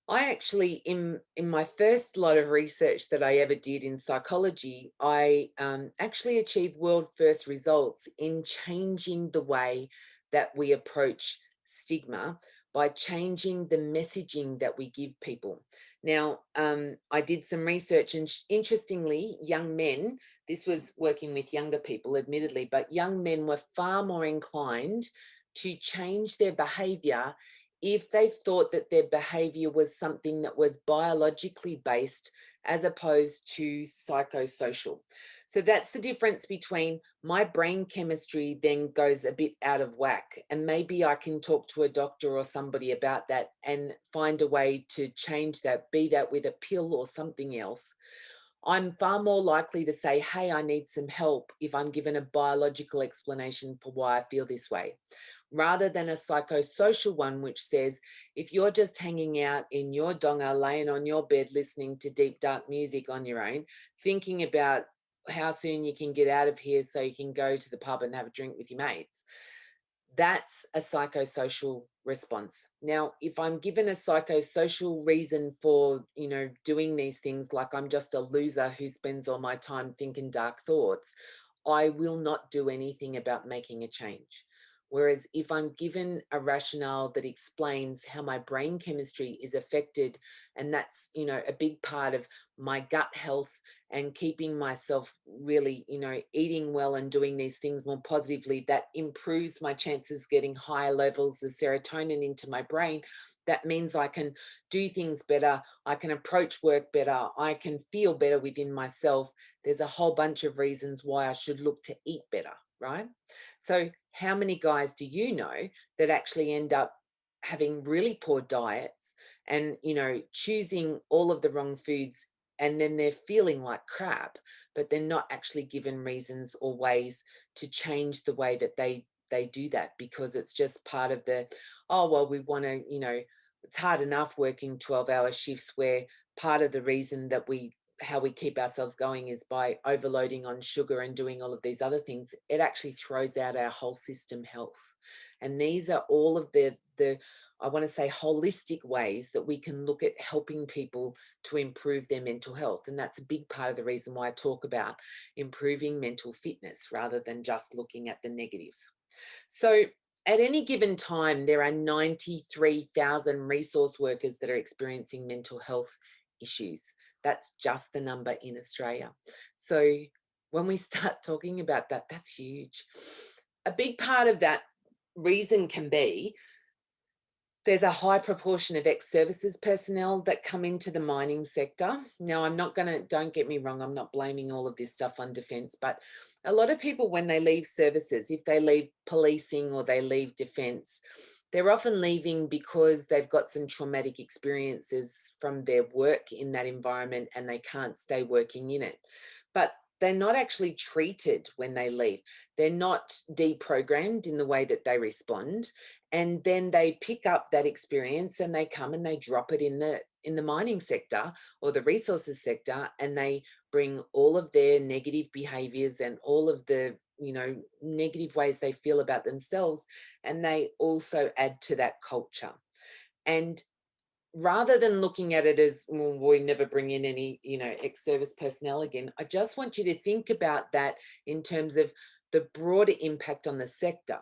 I actually, in my first lot of research that I ever did in psychology, I actually achieved world first results in changing the way that we approach stigma by changing the messaging that we give people. Now, I did some research, and interestingly, young men, this was working with younger people, admittedly, but young men were far more inclined to change their behavior if they thought that their behavior was something that was biologically based as opposed to psychosocial. So that's the difference between my brain chemistry then goes a bit out of whack. And maybe I can talk to a doctor or somebody about that and find a way to change that, be that with a pill or something else. I'm far more likely to say, hey, I need some help if I'm given a biological explanation for why I feel this way, rather than a psychosocial one, which says, if you're just hanging out in your donga, laying on your bed, listening to deep, dark music on your own, thinking about how soon you can get out of here so you can go to the pub and have a drink with your mates, that's a psychosocial response. Now, if I'm given a psychosocial reason for, doing these things, like I'm just a loser who spends all my time thinking dark thoughts, I will not do anything about making a change. Whereas if I'm given a rationale that explains how my brain chemistry is affected, and that's, a big part of my gut health and keeping myself really, eating well and doing these things more positively, that improves my chances getting higher levels of serotonin into my brain. That means I can do things better. I can approach work better. I can feel better within myself. There's a whole bunch of reasons why I should look to eat better, right? So, how many guys do you know that actually end up having really poor diets and, choosing all of the wrong foods, and then they're feeling like crap, but they're not actually given reasons or ways to change the way that they do that, because it's just part of the, oh well, we want to, it's hard enough working 12-hour shifts, where part of the reason that how we keep ourselves going is by overloading on sugar and doing all of these other things. It actually throws out our whole system health. And these are all of the I want to say holistic ways that we can look at helping people to improve their mental health. And that's a big part of the reason why I talk about improving mental fitness rather than just looking at the negatives. So at any given time, there are 93,000 resource workers that are experiencing mental health issues. That's just the number in Australia. So when we start talking about that, that's huge. A big part of that reason can be there's a high proportion of ex-services personnel that come into the mining sector. Now, don't get me wrong, I'm not blaming all of this stuff on defence, but a lot of people, when they leave services, if they leave policing or they leave defence, they're often leaving because they've got some traumatic experiences from their work in that environment and they can't stay working in it. But they're not actually treated when they leave. They're not deprogrammed in the way that they respond, and then they pick up that experience and they come and they drop it in the mining sector or the resources sector, and they bring all of their negative behaviors and all of the negative ways they feel about themselves, and they also add to that culture. And rather than looking at it as, well, we never bring in any, ex-service personnel again, I just want you to think about that in terms of the broader impact on the sector.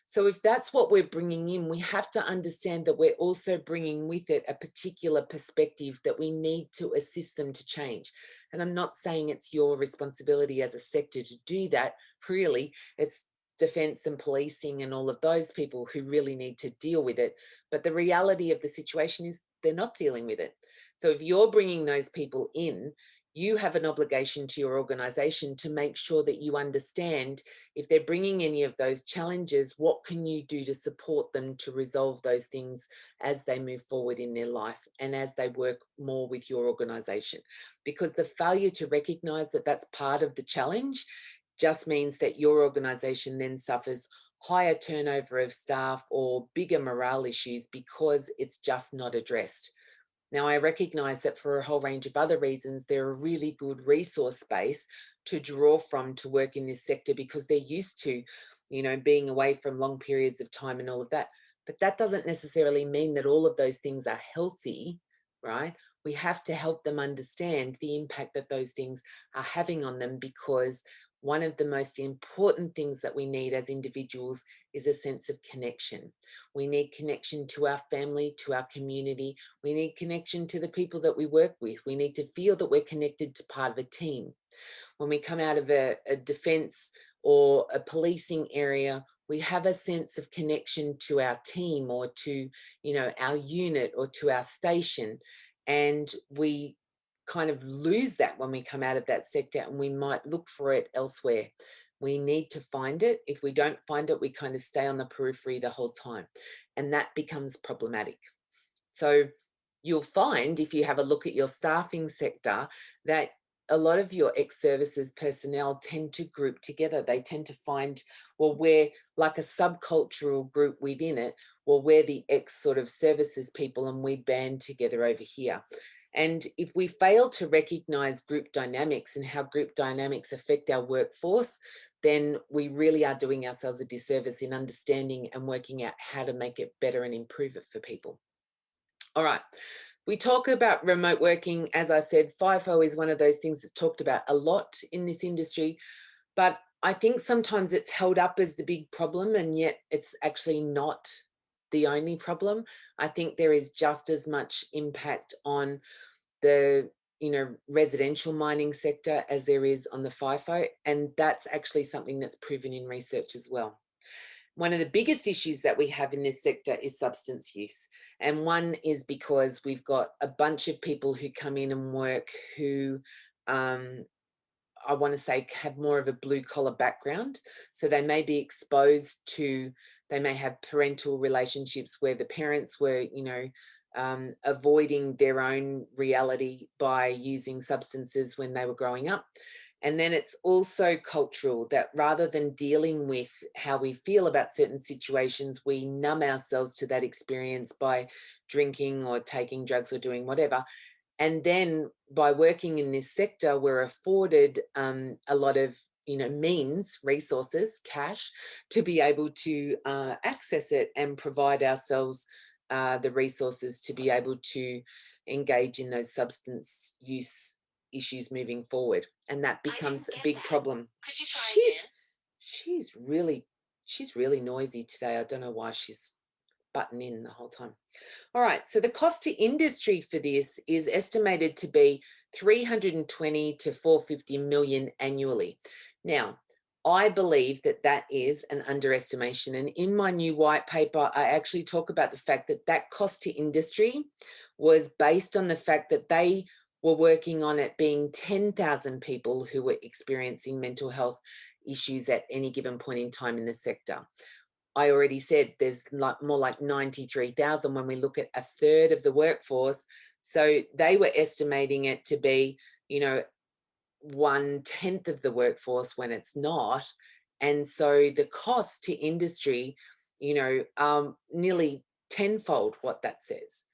So if that's what we're bringing in, we have to understand that we're also bringing with it a particular perspective that we need to assist them to change. And I'm not saying it's your responsibility as a sector to do that. Really, it's defence and policing and all of those people who really need to deal with it. But the reality of the situation is they're not dealing with it. So if you're bringing those people in, you have an obligation to your organisation to make sure that you understand, if they're bringing any of those challenges, what can you do to support them to resolve those things as they move forward in their life and as they work more with your organisation. Because the failure to recognise that that's part of the challenge just means that your organisation then suffers higher turnover of staff or bigger morale issues because it's just not addressed. Now, I recognise that for a whole range of other reasons, they're a really good resource space to draw from to work in this sector because they're used to, being away from long periods of time and all of that. But that doesn't necessarily mean that all of those things are healthy, right? We have to help them understand the impact that those things are having on them, because one of the most important things that we need as individuals is a sense of connection. We need connection to our family, to our community. We need connection to the people that we work with. We need to feel that we're connected to part of a team. When we come out of a defence or a policing area, we have a sense of connection to our team or to, our unit or to our station. And we kind of lose that when we come out of that sector, and we might look for it elsewhere. We need to find it. If we don't find it, we kind of stay on the periphery the whole time, and that becomes problematic. So you'll find, if you have a look at your staffing sector, that a lot of your ex-services personnel tend to group together. They tend to find, well, we're like a subcultural group within it. Well, we're the ex sort of services people and we band together over here. And if we fail to recognize group dynamics and how group dynamics affect our workforce, then we really are doing ourselves a disservice in understanding and working out how to make it better and improve it for people. All right. We talk about remote working. As I said, FIFO is one of those things that's talked about a lot in this industry, but I think sometimes it's held up as the big problem, and yet it's actually not the only problem. I think there is just as much impact on the residential mining sector as there is on the FIFO, and that's actually something that's proven in research as well. One of the biggest issues that we have in this sector is substance use. And one is because we've got a bunch of people who come in and work who I want to say have more of a blue collar background. So they may be exposed to, they may have parental relationships where the parents were, avoiding their own reality by using substances when they were growing up. And then it's also cultural, that rather than dealing with how we feel about certain situations, we numb ourselves to that experience by drinking or taking drugs or doing whatever. And then by working in this sector, we're afforded a lot of means, resources, cash, to be able to access it and provide ourselves the resources to be able to engage in those substance use issues moving forward. And that becomes a big problem. She's really she's really noisy today. I don't know why she's butting in the whole time. All right, so the cost to industry for this is estimated to be 320 to 450 million annually. Now, I believe that that is an underestimation. And in my new white paper, I actually talk about the fact that that cost to industry was based on the fact that they were working on it being 10,000 people who were experiencing mental health issues at any given point in time in the sector. I already said there's more like 93,000 when we look at a third of the workforce. So they were estimating it to be, 1/10 of the workforce when it's not. And so the cost to industry, nearly tenfold what that says.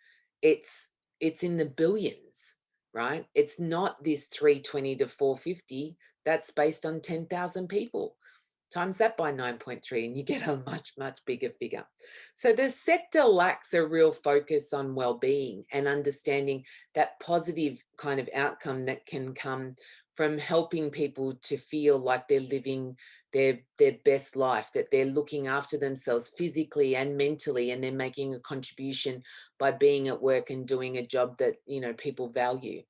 It's it's in the billions, right? It's not this 320 to 450. That's based on 10,000 people. Times that by 9.3 and you get a much, much bigger figure. So the sector lacks a real focus on well-being and understanding that positive kind of outcome that can come from helping people to feel like they're living their best life, that they're looking after themselves physically and mentally, and they're making a contribution by being at work and doing a job that people value.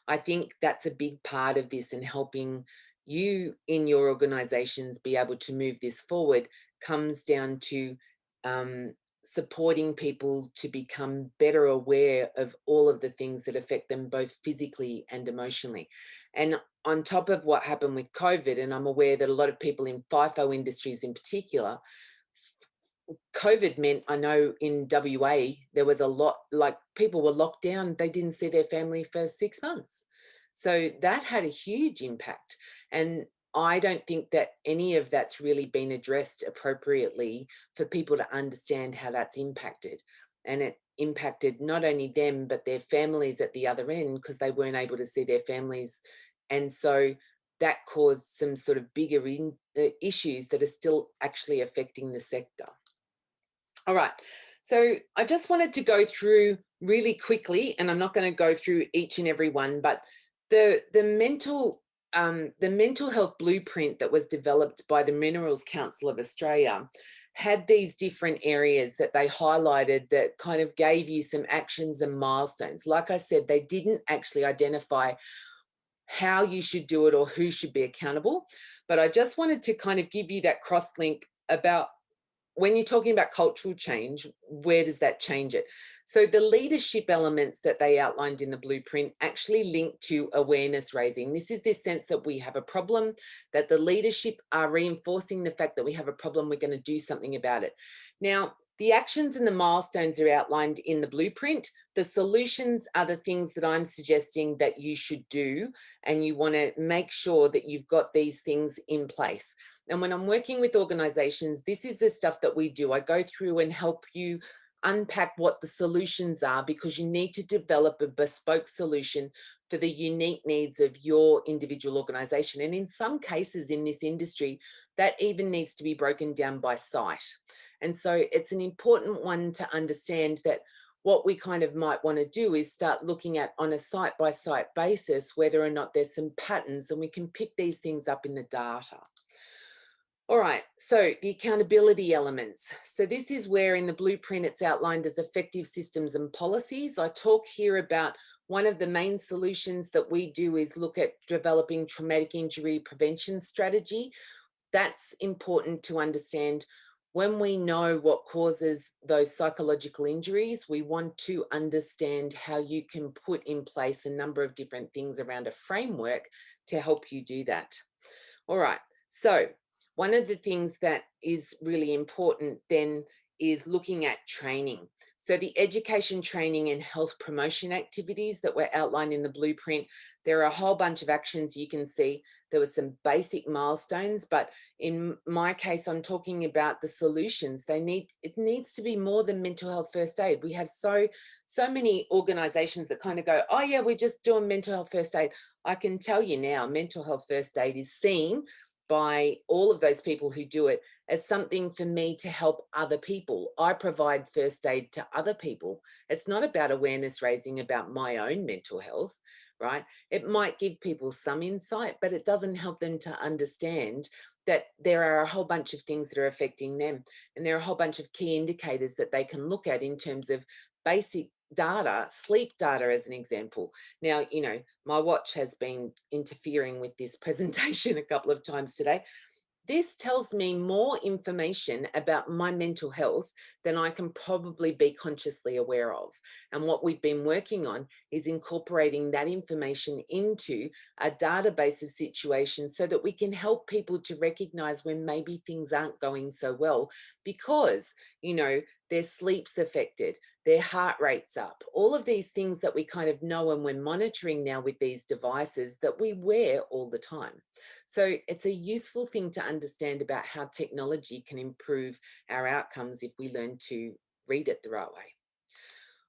I think that's a big part of this, and helping you in your organizations be able to move this forward comes down to supporting people to become better aware of all of the things that affect them both physically and emotionally. And on top of what happened with COVID, and I'm aware that a lot of people in FIFO industries in particular, COVID meant, I know in WA, there was a lot, like people were locked down, they didn't see their family for 6 months. So that had a huge impact. And I don't think that any of that's really been addressed appropriately for people to understand how that's impacted. And it impacted not only them, but their families at the other end, because they weren't able to see their families. And so that caused some sort of bigger issues that are still actually affecting the sector. All right. So I just wanted to go through really quickly, and I'm not going to go through each and every one, but the mental health blueprint that was developed by the Minerals Council of Australia had these different areas that they highlighted that kind of gave you some actions and milestones. Like I said, they didn't actually identify how you should do it or who should be accountable, but I just wanted to kind of give you that cross link about when you're talking about cultural change, where does that change it? So the leadership elements that they outlined in the blueprint actually link to awareness raising. This is this sense that we have a problem, that the leadership are reinforcing the fact that we have a problem, we're going to do something about it. Now, the actions and the milestones are outlined in the blueprint. The solutions are the things that I'm suggesting that you should do, and you want to make sure that you've got these things in place. And when I'm working with organizations, this is the stuff that we do. I go through and help you unpack what the solutions are, because you need to develop a bespoke solution for the unique needs of your individual organization. And in some cases in this industry, that even needs to be broken down by site. And so it's an important one to understand that what we kind of might want to do is start looking at on a site by site basis whether or not there's some patterns, and we can pick these things up in the data. All right, so the accountability elements. So this is where in the blueprint it's outlined as effective systems and policies. I talk here about one of the main solutions that we do is look at developing traumatic injury prevention strategy. That's important to understand. When we know what causes those psychological injuries, we want to understand how you can put in place a number of different things around a framework to help you do that. All right, so one of the things that is really important then is looking at training. So the education, training and health promotion activities that were outlined in the blueprint, there are a whole bunch of actions you can see. There were some basic milestones, but in my case, I'm talking about the solutions. It needs to be more than mental health first aid. We have so many organizations that kind of go, oh yeah, we're just doing mental health first aid. I can tell you now, mental health first aid is seen by all of those people who do it as something for me to help other people. I provide first aid to other people. It's not about awareness raising about my own mental health, right? It might give people some insight, but it doesn't help them to understand that there are a whole bunch of things that are affecting them. And there are a whole bunch of key indicators that they can look at in terms of basic data, sleep data as an example. Now, my watch has been interfering with this presentation a couple of times today. This tells me more information about my mental health than I can probably be consciously aware of. And what we've been working on is incorporating that information into a database of situations so that we can help people to recognize when maybe things aren't going so well because, their sleep's affected, their heart rate's up, all of these things that we kind of know and we're monitoring now with these devices that we wear all the time. So it's a useful thing to understand about how technology can improve our outcomes if we learn to read it the right way.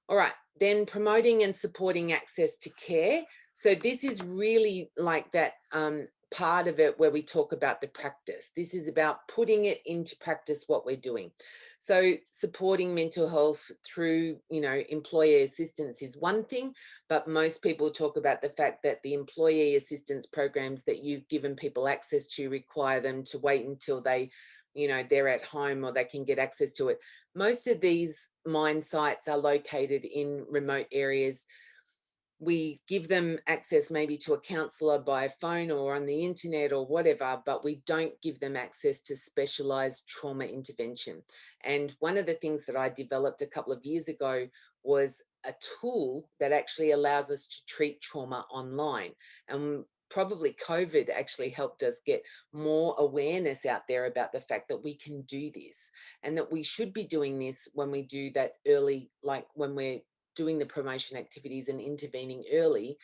All right, then promoting and supporting access to care. So this is really like that part of it where we talk about the practice. This is about putting it into practice, what we're doing. So supporting mental health through, employee assistance is one thing, but most people talk about the fact that the employee assistance programs that you've given people access to require them to wait until they're at home or they can get access to it. Most of these mine sites are located in remote areas. We give them access maybe to a counsellor by phone or on the internet or whatever, but we don't give them access to specialised trauma intervention. And one of the things that I developed a couple of years ago was a tool that actually allows us to treat trauma online. And probably COVID actually helped us get more awareness out there about the fact that we can do this and that we should be doing this when we do that early, like when we're doing the promotion activities and intervening early.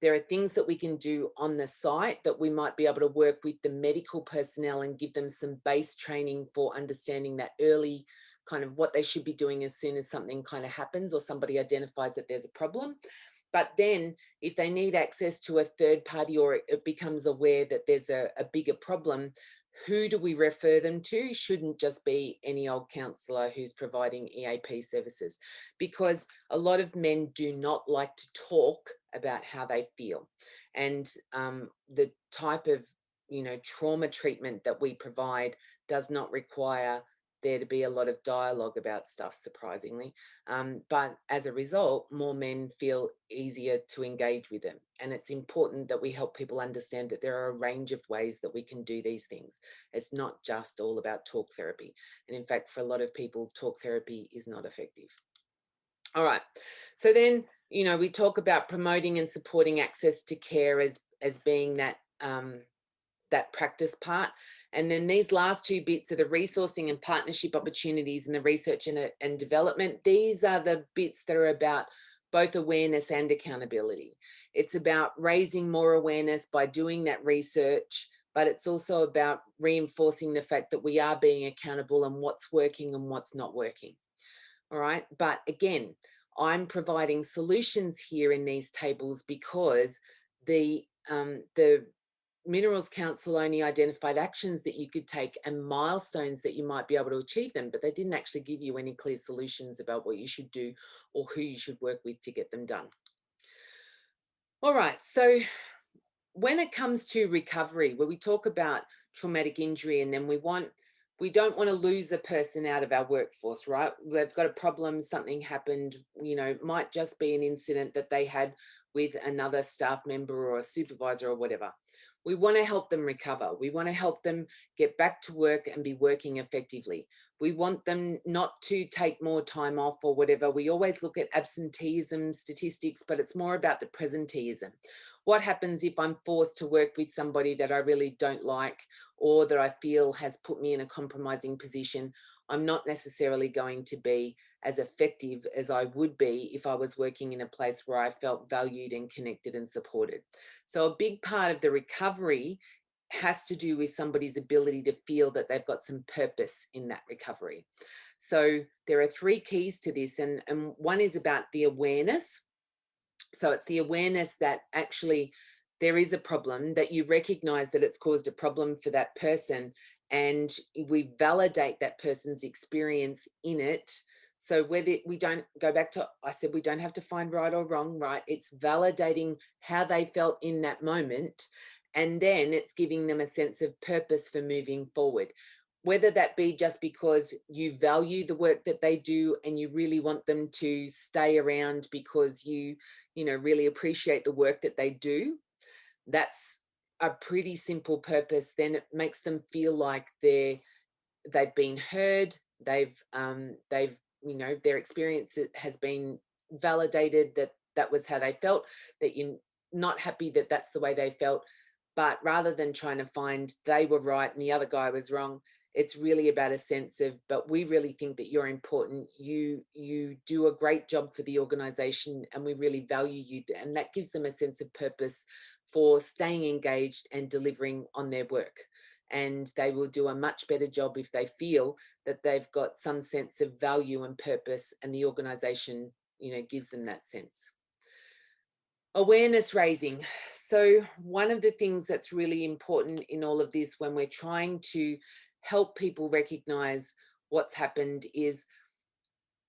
There are things that we can do on the site that we might be able to work with the medical personnel and give them some base training for understanding that early kind of what they should be doing as soon as something kind of happens or somebody identifies that there's a problem. But then if they need access to a third party or it becomes aware that there's a bigger problem, who do we refer them to? Shouldn't just be any old counsellor who's providing EAP services, because a lot of men do not like to talk about how they feel. And the type of, trauma treatment that we provide does not require there to be a lot of dialogue about stuff, surprisingly. But as a result, more men feel easier to engage with them. And it's important that we help people understand that there are a range of ways that we can do these things. It's not just all about talk therapy. And in fact, for a lot of people, talk therapy is not effective. All right. So then, we talk about promoting and supporting access to care as being that that practice part. And then these last two bits are the resourcing and partnership opportunities and the research and development. These are the bits that are about both awareness and accountability. It's about raising more awareness by doing that research, but it's also about reinforcing the fact that we are being accountable and what's working and what's not working. All right. But again, I'm providing solutions here in these tables because the Minerals Council only identified actions that you could take and milestones that you might be able to achieve them, but they didn't actually give you any clear solutions about what you should do or who you should work with to get them done. All right. So when it comes to recovery, where we talk about traumatic injury, and then we don't want to lose a person out of our workforce, right? They've got a problem, something happened, might just be an incident that they had with another staff member or a supervisor or whatever. We want to help them recover. We want to help them get back to work and be working effectively. We want them not to take more time off or whatever. We always look at absenteeism statistics, but it's more about the presenteeism. What happens if I'm forced to work with somebody that I really don't like or that I feel has put me in a compromising position? I'm not necessarily going to be as effective as I would be if I was working in a place where I felt valued and connected and supported. So a big part of the recovery has to do with somebody's ability to feel that they've got some purpose in that recovery. So there are three keys to this, and one is about the awareness. So it's the awareness that actually there is a problem, that you recognize that it's caused a problem for that person, and we validate that person's experience in it. So whether we don't go back to, I said, we don't have to find right or wrong, right? It's validating how they felt in that moment. And then it's giving them a sense of purpose for moving forward. Whether that be just because you value the work that they do and you really want them to stay around because you really appreciate the work that they do. That's a pretty simple purpose. Then it makes them feel like they've been heard. They've their experience has been validated, that that was how they felt, that you're not happy that that's the way they felt. But rather than trying to find they were right and the other guy was wrong, it's really about a sense of, but we really think that you're important, you do a great job for the organization, and we really value you. And that gives them a sense of purpose for staying engaged and delivering on their work. And they will do a much better job if they feel that they've got some sense of value and purpose, and the organization gives them that sense. Awareness raising. So one of the things that's really important in all of this when we're trying to help people recognize what's happened is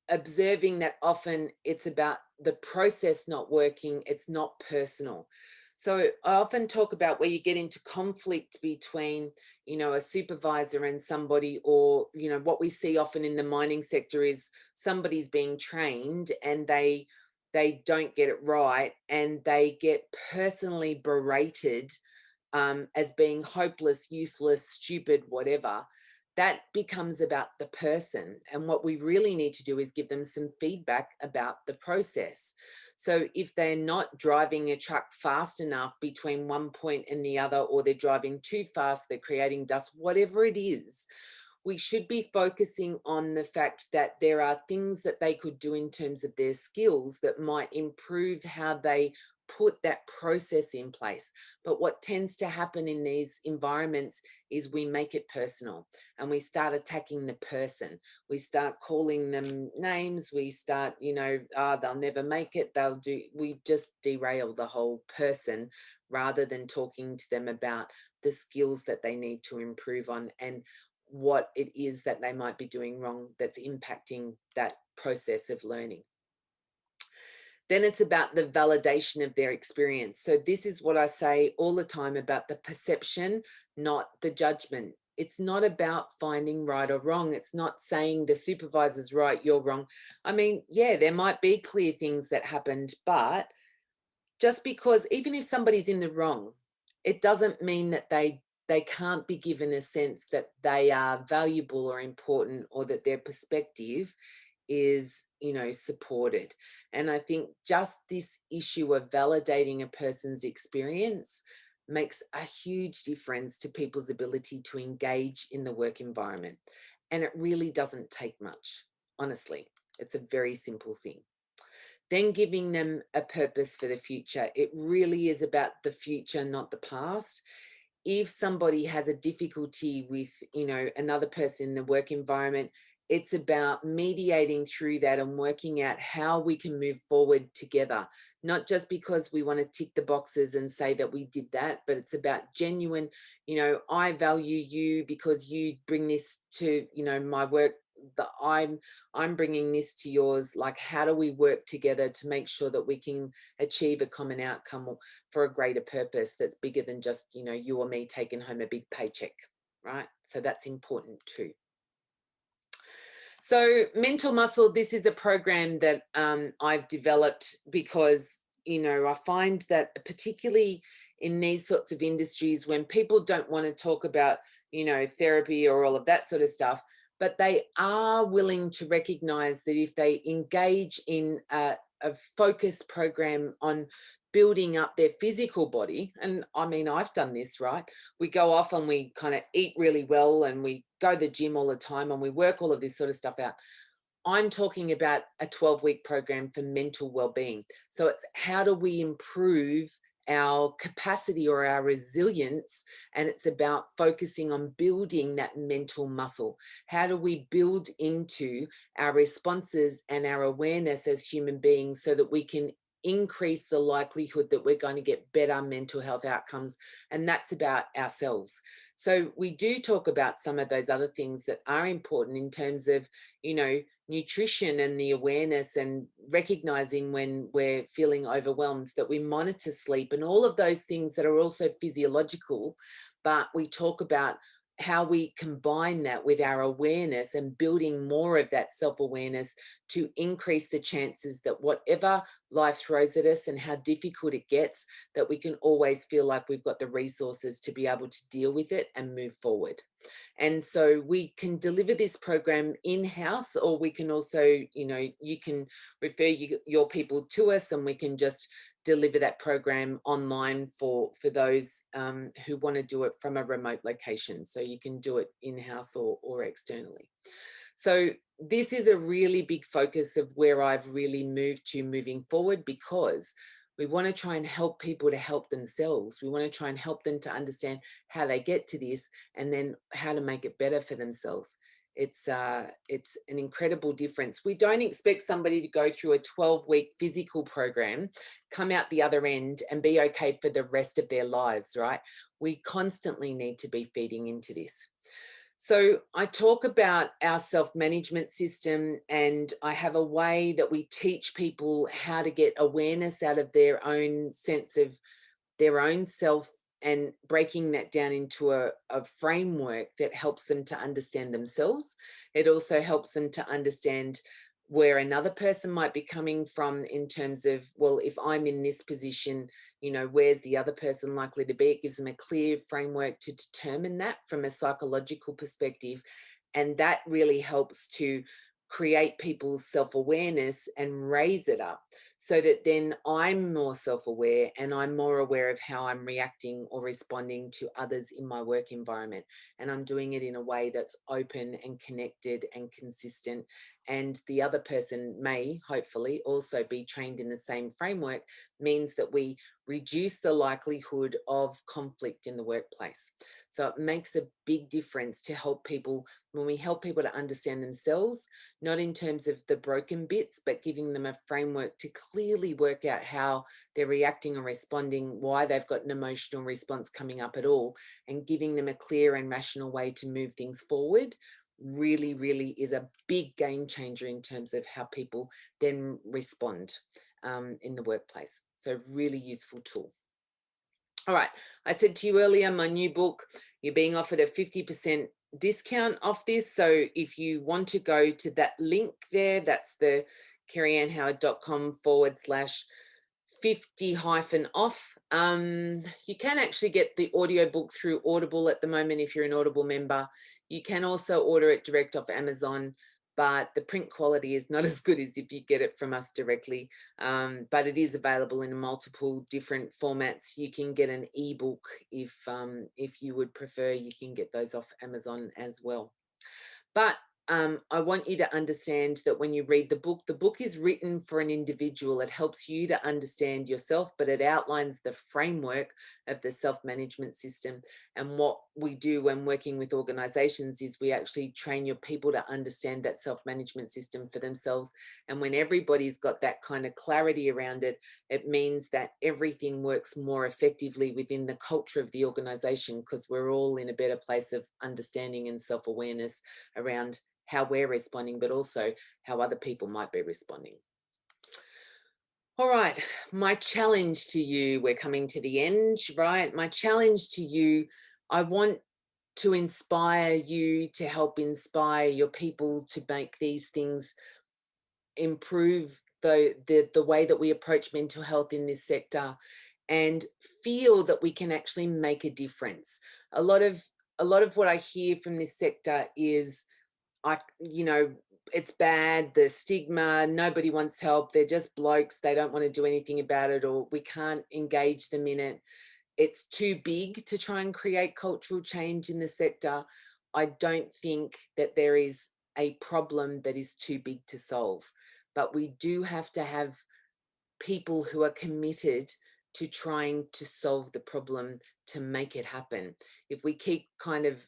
observing that often it's about the process not working, it's not personal. So I often talk about where you get into conflict between, a supervisor and somebody, or, what we see often in the mining sector is somebody's being trained and they don't get it right, and they get personally berated as being hopeless, useless, stupid, whatever. That becomes about the person. And what we really need to do is give them some feedback about the process. So if they're not driving a truck fast enough between one point and the other, or they're driving too fast, they're creating dust, whatever it is, we should be focusing on the fact that there are things that they could do in terms of their skills that might improve how they put that process in place. But what tends to happen in these environments is we make it personal, and we start attacking the person. We start calling them names. We start, they'll never make it. We just derail the whole person rather than talking to them about the skills that they need to improve on, and what it is that they might be doing wrong that's impacting that process of learning. Then it's about the validation of their experience. So this is what I say all the time about the perception, not the judgment. It's not about finding right or wrong. It's not saying the supervisor's right, you're wrong. I mean, yeah, there might be clear things that happened, but just because, even if somebody's in the wrong, it doesn't mean that they can't be given a sense that they are valuable or important, or that their perspective is supported. And I think just this issue of validating a person's experience makes a huge difference to people's ability to engage in the work environment. And it really doesn't take much, honestly. It's a very simple thing. Then giving them a purpose for the future. It really is about the future, not the past. If somebody has a difficulty with, another person in the work environment, it's about mediating through that and working out how we can move forward together, not just because we want to tick the boxes and say that we did that, but it's about genuine, I value you because you bring this to, my work, that I'm bringing this to yours. Like, how do we work together to make sure that we can achieve a common outcome for a greater purpose that's bigger than just, you or me taking home a big paycheck, right? So that's important too. So mental muscle, this is a program that I've developed because, I find that particularly in these sorts of industries, when people don't want to talk about, therapy or all of that sort of stuff, but they are willing to recognize that if they engage in a focused program on building up their physical body, and I mean, I've done this, right? We go off and we kind of eat really well and we go to the gym all the time and we work all of this sort of stuff out. I'm talking about a 12-week program for mental well-being. So it's how do we improve our capacity or our resilience, and it's about focusing on building that mental muscle. How do we build into our responses and our awareness as human beings so that we can increase the likelihood that we're going to get better mental health outcomes? And that's about ourselves. So we do talk about some of those other things that are important in terms of, nutrition and the awareness and recognizing when we're feeling overwhelmed, that we monitor sleep and all of those things that are also physiological. But we talk about how we combine that with our awareness and building more of that self-awareness to increase the chances that whatever life throws at us and how difficult it gets, that we can always feel like we've got the resources to be able to deal with it and move forward. And so we can deliver this program in-house, or we can also, you can refer your people to us and we can just deliver that program online for those who want to do it from a remote location. So you can do it in-house or externally. So this is a really big focus of where I've really moved to moving forward, because we want to try and help people to help themselves. We want to try and help them to understand how they get to this and then how to make it better for themselves. It's an incredible difference. We don't expect somebody to go through a 12-week physical program, come out the other end and be okay for the rest of their lives, right? We constantly need to be feeding into this. So I talk about our self-management system, and I have a way that we teach people how to get awareness out of their own sense of their own self and breaking that down into a framework that helps them to understand themselves. It also helps them to understand where another person might be coming from in terms of, well, if I'm in this position, where's the other person likely to be? It gives them a clear framework to determine that from a psychological perspective. And that really helps to create people's self-awareness and raise it up so that then I'm more self-aware and I'm more aware of how I'm reacting or responding to others in my work environment. And I'm doing it in a way that's open and connected and consistent. And the other person may hopefully also be trained in the same framework, means that we reduce the likelihood of conflict in the workplace. So it makes a big difference to help people, when we help people to understand themselves, not in terms of the broken bits, but giving them a framework to clearly work out how they're reacting or responding, why they've got an emotional response coming up at all, and giving them a clear and rational way to move things forward really, really is a big game changer in terms of how people then respond in the workplace. So really useful tool. All right, I said to you earlier, my new book, you're being offered a 50% discount off this. So if you want to go to that link there, that's the kerryannhoward.com/50-off. You can actually get the audiobook through Audible at the moment if you're an Audible member. You can also order it direct off Amazon, but the print quality is not as good as if you get it from us directly. But it is available in multiple different formats. You can get an ebook if you would prefer. You can get those off Amazon as well. But I want you to understand that when you read the book is written for an individual. It helps you to understand yourself, but it outlines the framework of the self management system. And what we do when working with organizations is we actually train your people to understand that self management system for themselves. And when everybody's got that kind of clarity around it, it means that everything works more effectively within the culture of the organization, because we're all in a better place of understanding and self awareness around how we're responding, but also how other people might be responding. All right, my challenge to you, we're coming to the end, right? My challenge to you, I want to inspire you to help inspire your people to make these things improve the way that we approach mental health in this sector, and feel that we can actually make a difference. A lot of what I hear from this sector is, it's bad, the stigma, nobody wants help, they're just blokes, they don't want to do anything about it, or we can't engage them in it. It's too big to try and create cultural change in the sector. I don't think that there is a problem that is too big to solve, but we do have to have people who are committed to trying to solve the problem to make it happen. If we keep kind of,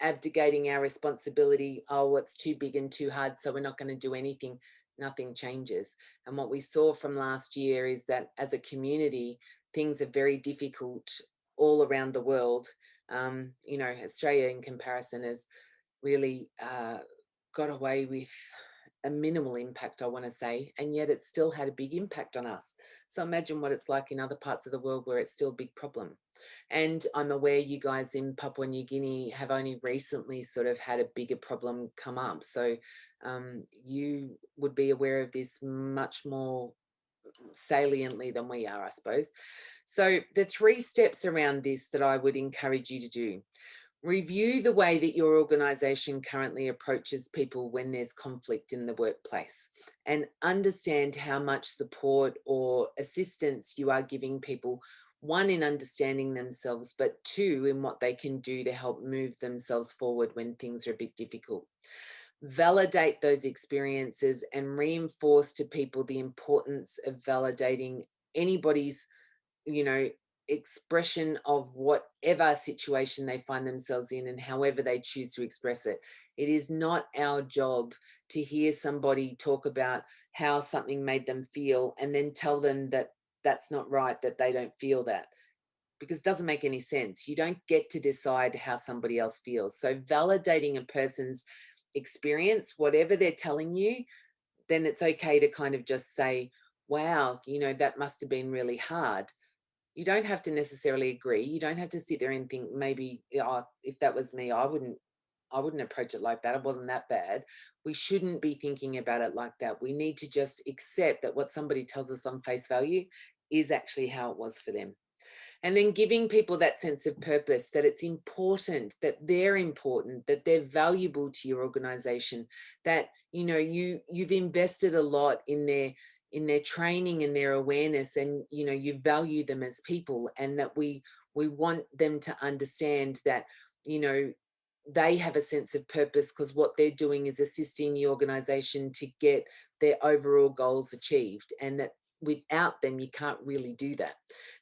abdicating our responsibility, oh, it's too big and too hard, so we're not going to do anything, nothing changes. And what we saw from last year is that as a community, things are very difficult all around the world. Australia, in comparison, has really got away with a minimal impact, I want to say, and yet it still had a big impact on us. So imagine what it's like in other parts of the world where it's still a big problem. And I'm aware you guys in Papua New Guinea have only recently sort of had a bigger problem come up. So you would be aware of this much more saliently than we are, I suppose. So the 3 steps around this that I would encourage you to do: review the way that your organisation currently approaches people when there's conflict in the workplace, and understand how much support or assistance you are giving people, one, in understanding themselves, but two, in what they can do to help move themselves forward when things are a bit difficult. Validate those experiences and reinforce to people the importance of validating anybody's, you know, expression of whatever situation they find themselves in and however they choose to express it. It is not our job to hear somebody talk about how something made them feel and then tell them that that's not right, that they don't feel that, because it doesn't make any sense. You don't get to decide how somebody else feels. So validating a person's experience, whatever they're telling you, then it's okay to kind of just say, wow, that must have been really hard. You don't have to necessarily agree. You don't have to sit there and think, maybe, oh, if that was me, I wouldn't approach it like that. It wasn't that bad. We shouldn't be thinking about it like that. We need to just accept that what somebody tells us on face value is actually how it was for them. And then giving people that sense of purpose, that it's important, that they're valuable to your organization, that you've invested a lot in their training and their awareness, and you value them as people, and that we want them to understand that you know they have a sense of purpose, because what they're doing is assisting the organization to get their overall goals achieved, and that without them you can't really do that.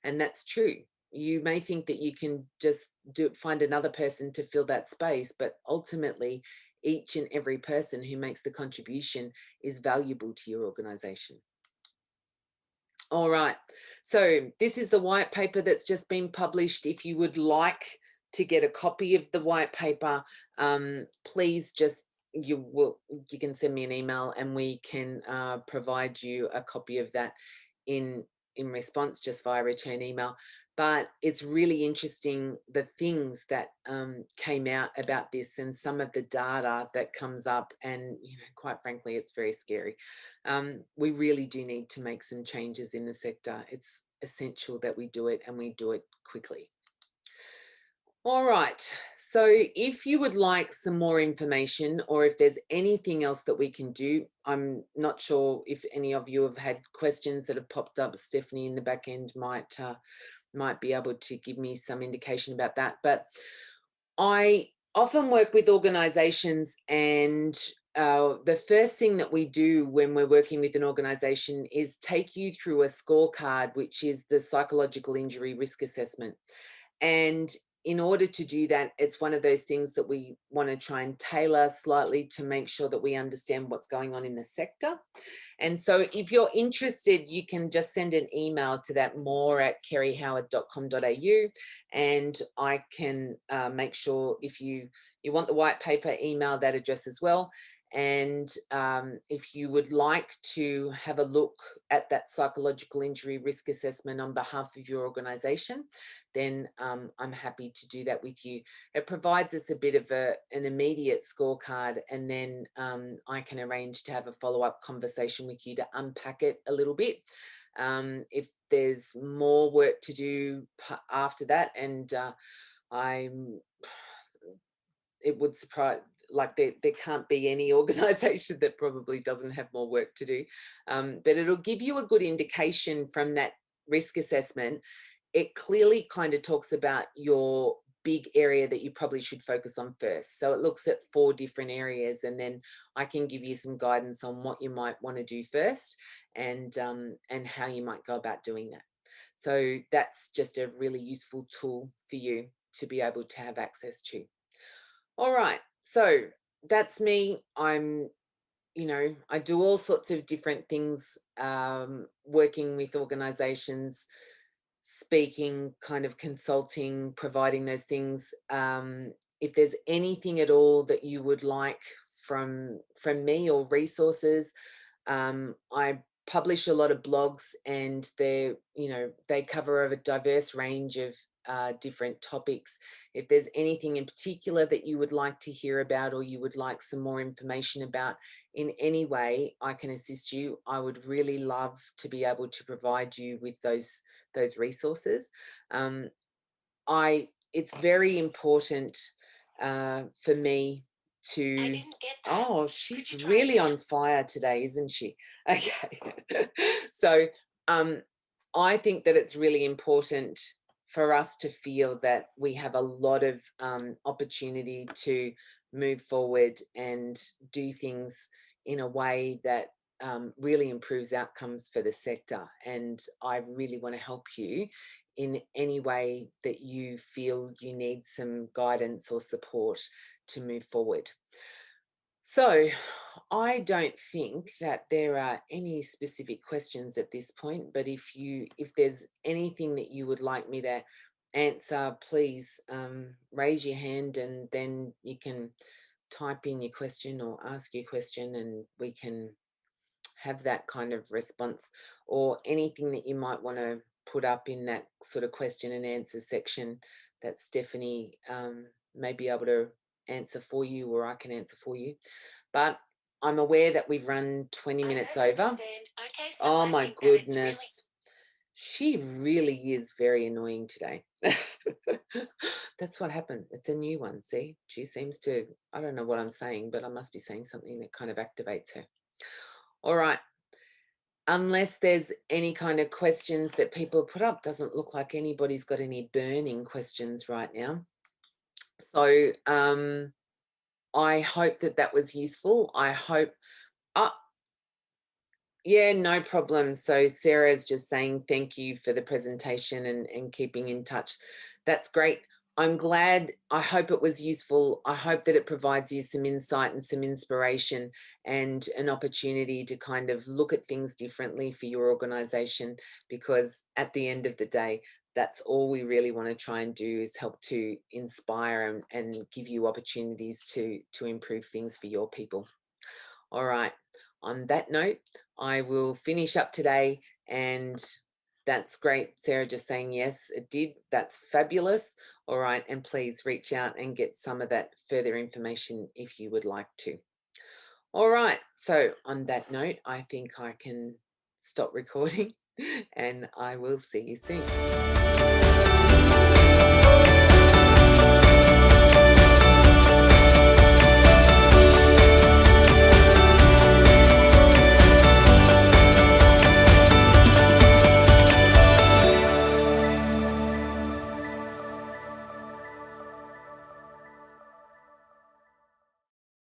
And that's true. You may think that you can just find another person to fill that space, but ultimately each and every person who makes the contribution is valuable to your organization. All right. So this is the white paper that's just been published. If you would like to get a copy of the white paper, please you can send me an email and we can provide you a copy of that in response, just via return email. But it's really interesting the things that came out about this and some of the data that comes up, and quite frankly, it's very scary. We really do need to make some changes in the sector. It's essential that we do it, and we do it quickly. All right. So if you would like some more information, or if there's anything else that we can do, I'm not sure if any of you have had questions that have popped up. Stephanie in the back end might be able to give me some indication about that. But I often work with organizations, and the first thing that we do when we're working with an organization is take you through a scorecard, which is the psychological injury risk assessment. And in order to do that, it's one of those things that we want to try and tailor slightly to make sure that we understand what's going on in the sector. And so if you're interested, you can just send an email to that more@kerryhoward.com.au, and I can make sure, if you want the white paper, email that address as well. And if you would like to have a look at that psychological injury risk assessment on behalf of your organisation, then I'm happy to do that with you. It provides us a bit of an immediate scorecard, and then I can arrange to have a follow-up conversation with you to unpack it a little bit. If there's more work to do after that, and I'm it would surprise, like, there can't be any organization that probably doesn't have more work to do. But it'll give you a good indication from that risk assessment. It clearly kind of talks about your big area that you probably should focus on first. So it looks at 4 different areas, and then I can give you some guidance on what you might want to do first, and how you might go about doing that. So that's just a really useful tool for you to be able to have access to. All right, so that's me. I do all sorts of different things, working with organizations, speaking, kind of consulting, providing those things. If there's anything at all that you would like from me, or resources, I publish a lot of blogs, and they cover a diverse range of different topics. If there's anything in particular that you would like to hear about, or you would like some more information about in any way I can assist you, I would really love to be able to provide you with those resources. Um, it's very important for me to. Oh, she's really on fire today, isn't she? Okay. So I think that it's really important for us to feel that we have a lot of opportunity to move forward and do things in a way that really improves outcomes for the sector. And I really want to help you in any way that you feel you need some guidance or support to move forward. So I don't think that there are any specific questions at this point, but if there's anything that you would like me to answer, please raise your hand, and then you can type in your question or ask your question, and we can have that kind of response, or anything that you might want to put up in that sort of question and answer section that Stephanie may be able to answer for you, or I can answer for you. But I'm aware that we've run 20 minutes over. Okay, so oh my goodness. She really is very annoying today. That's what happened. It's a new one. See, she seems to, I don't know what I'm saying, but I must be saying something that kind of activates her. All right. Unless there's any kind of questions that people put up, doesn't look like anybody's got any burning questions right now. So I hope that was useful. I hope. Yeah, no problem. So Sarah's just saying thank you for the presentation, and keeping in touch. That's great. I'm glad. I hope it was useful. I hope that it provides you some insight and some inspiration, and an opportunity to kind of look at things differently for your organization, because at the end of the day, that's all we really want to try and do, is help to inspire and give you opportunities to improve things for your people. All right. On that note, I will finish up today, and that's great. Sarah just saying, yes, it did. That's fabulous. All right. And please reach out and get some of that further information if you would like to. All right. So on that note, I think I can stop recording, and I will see you soon.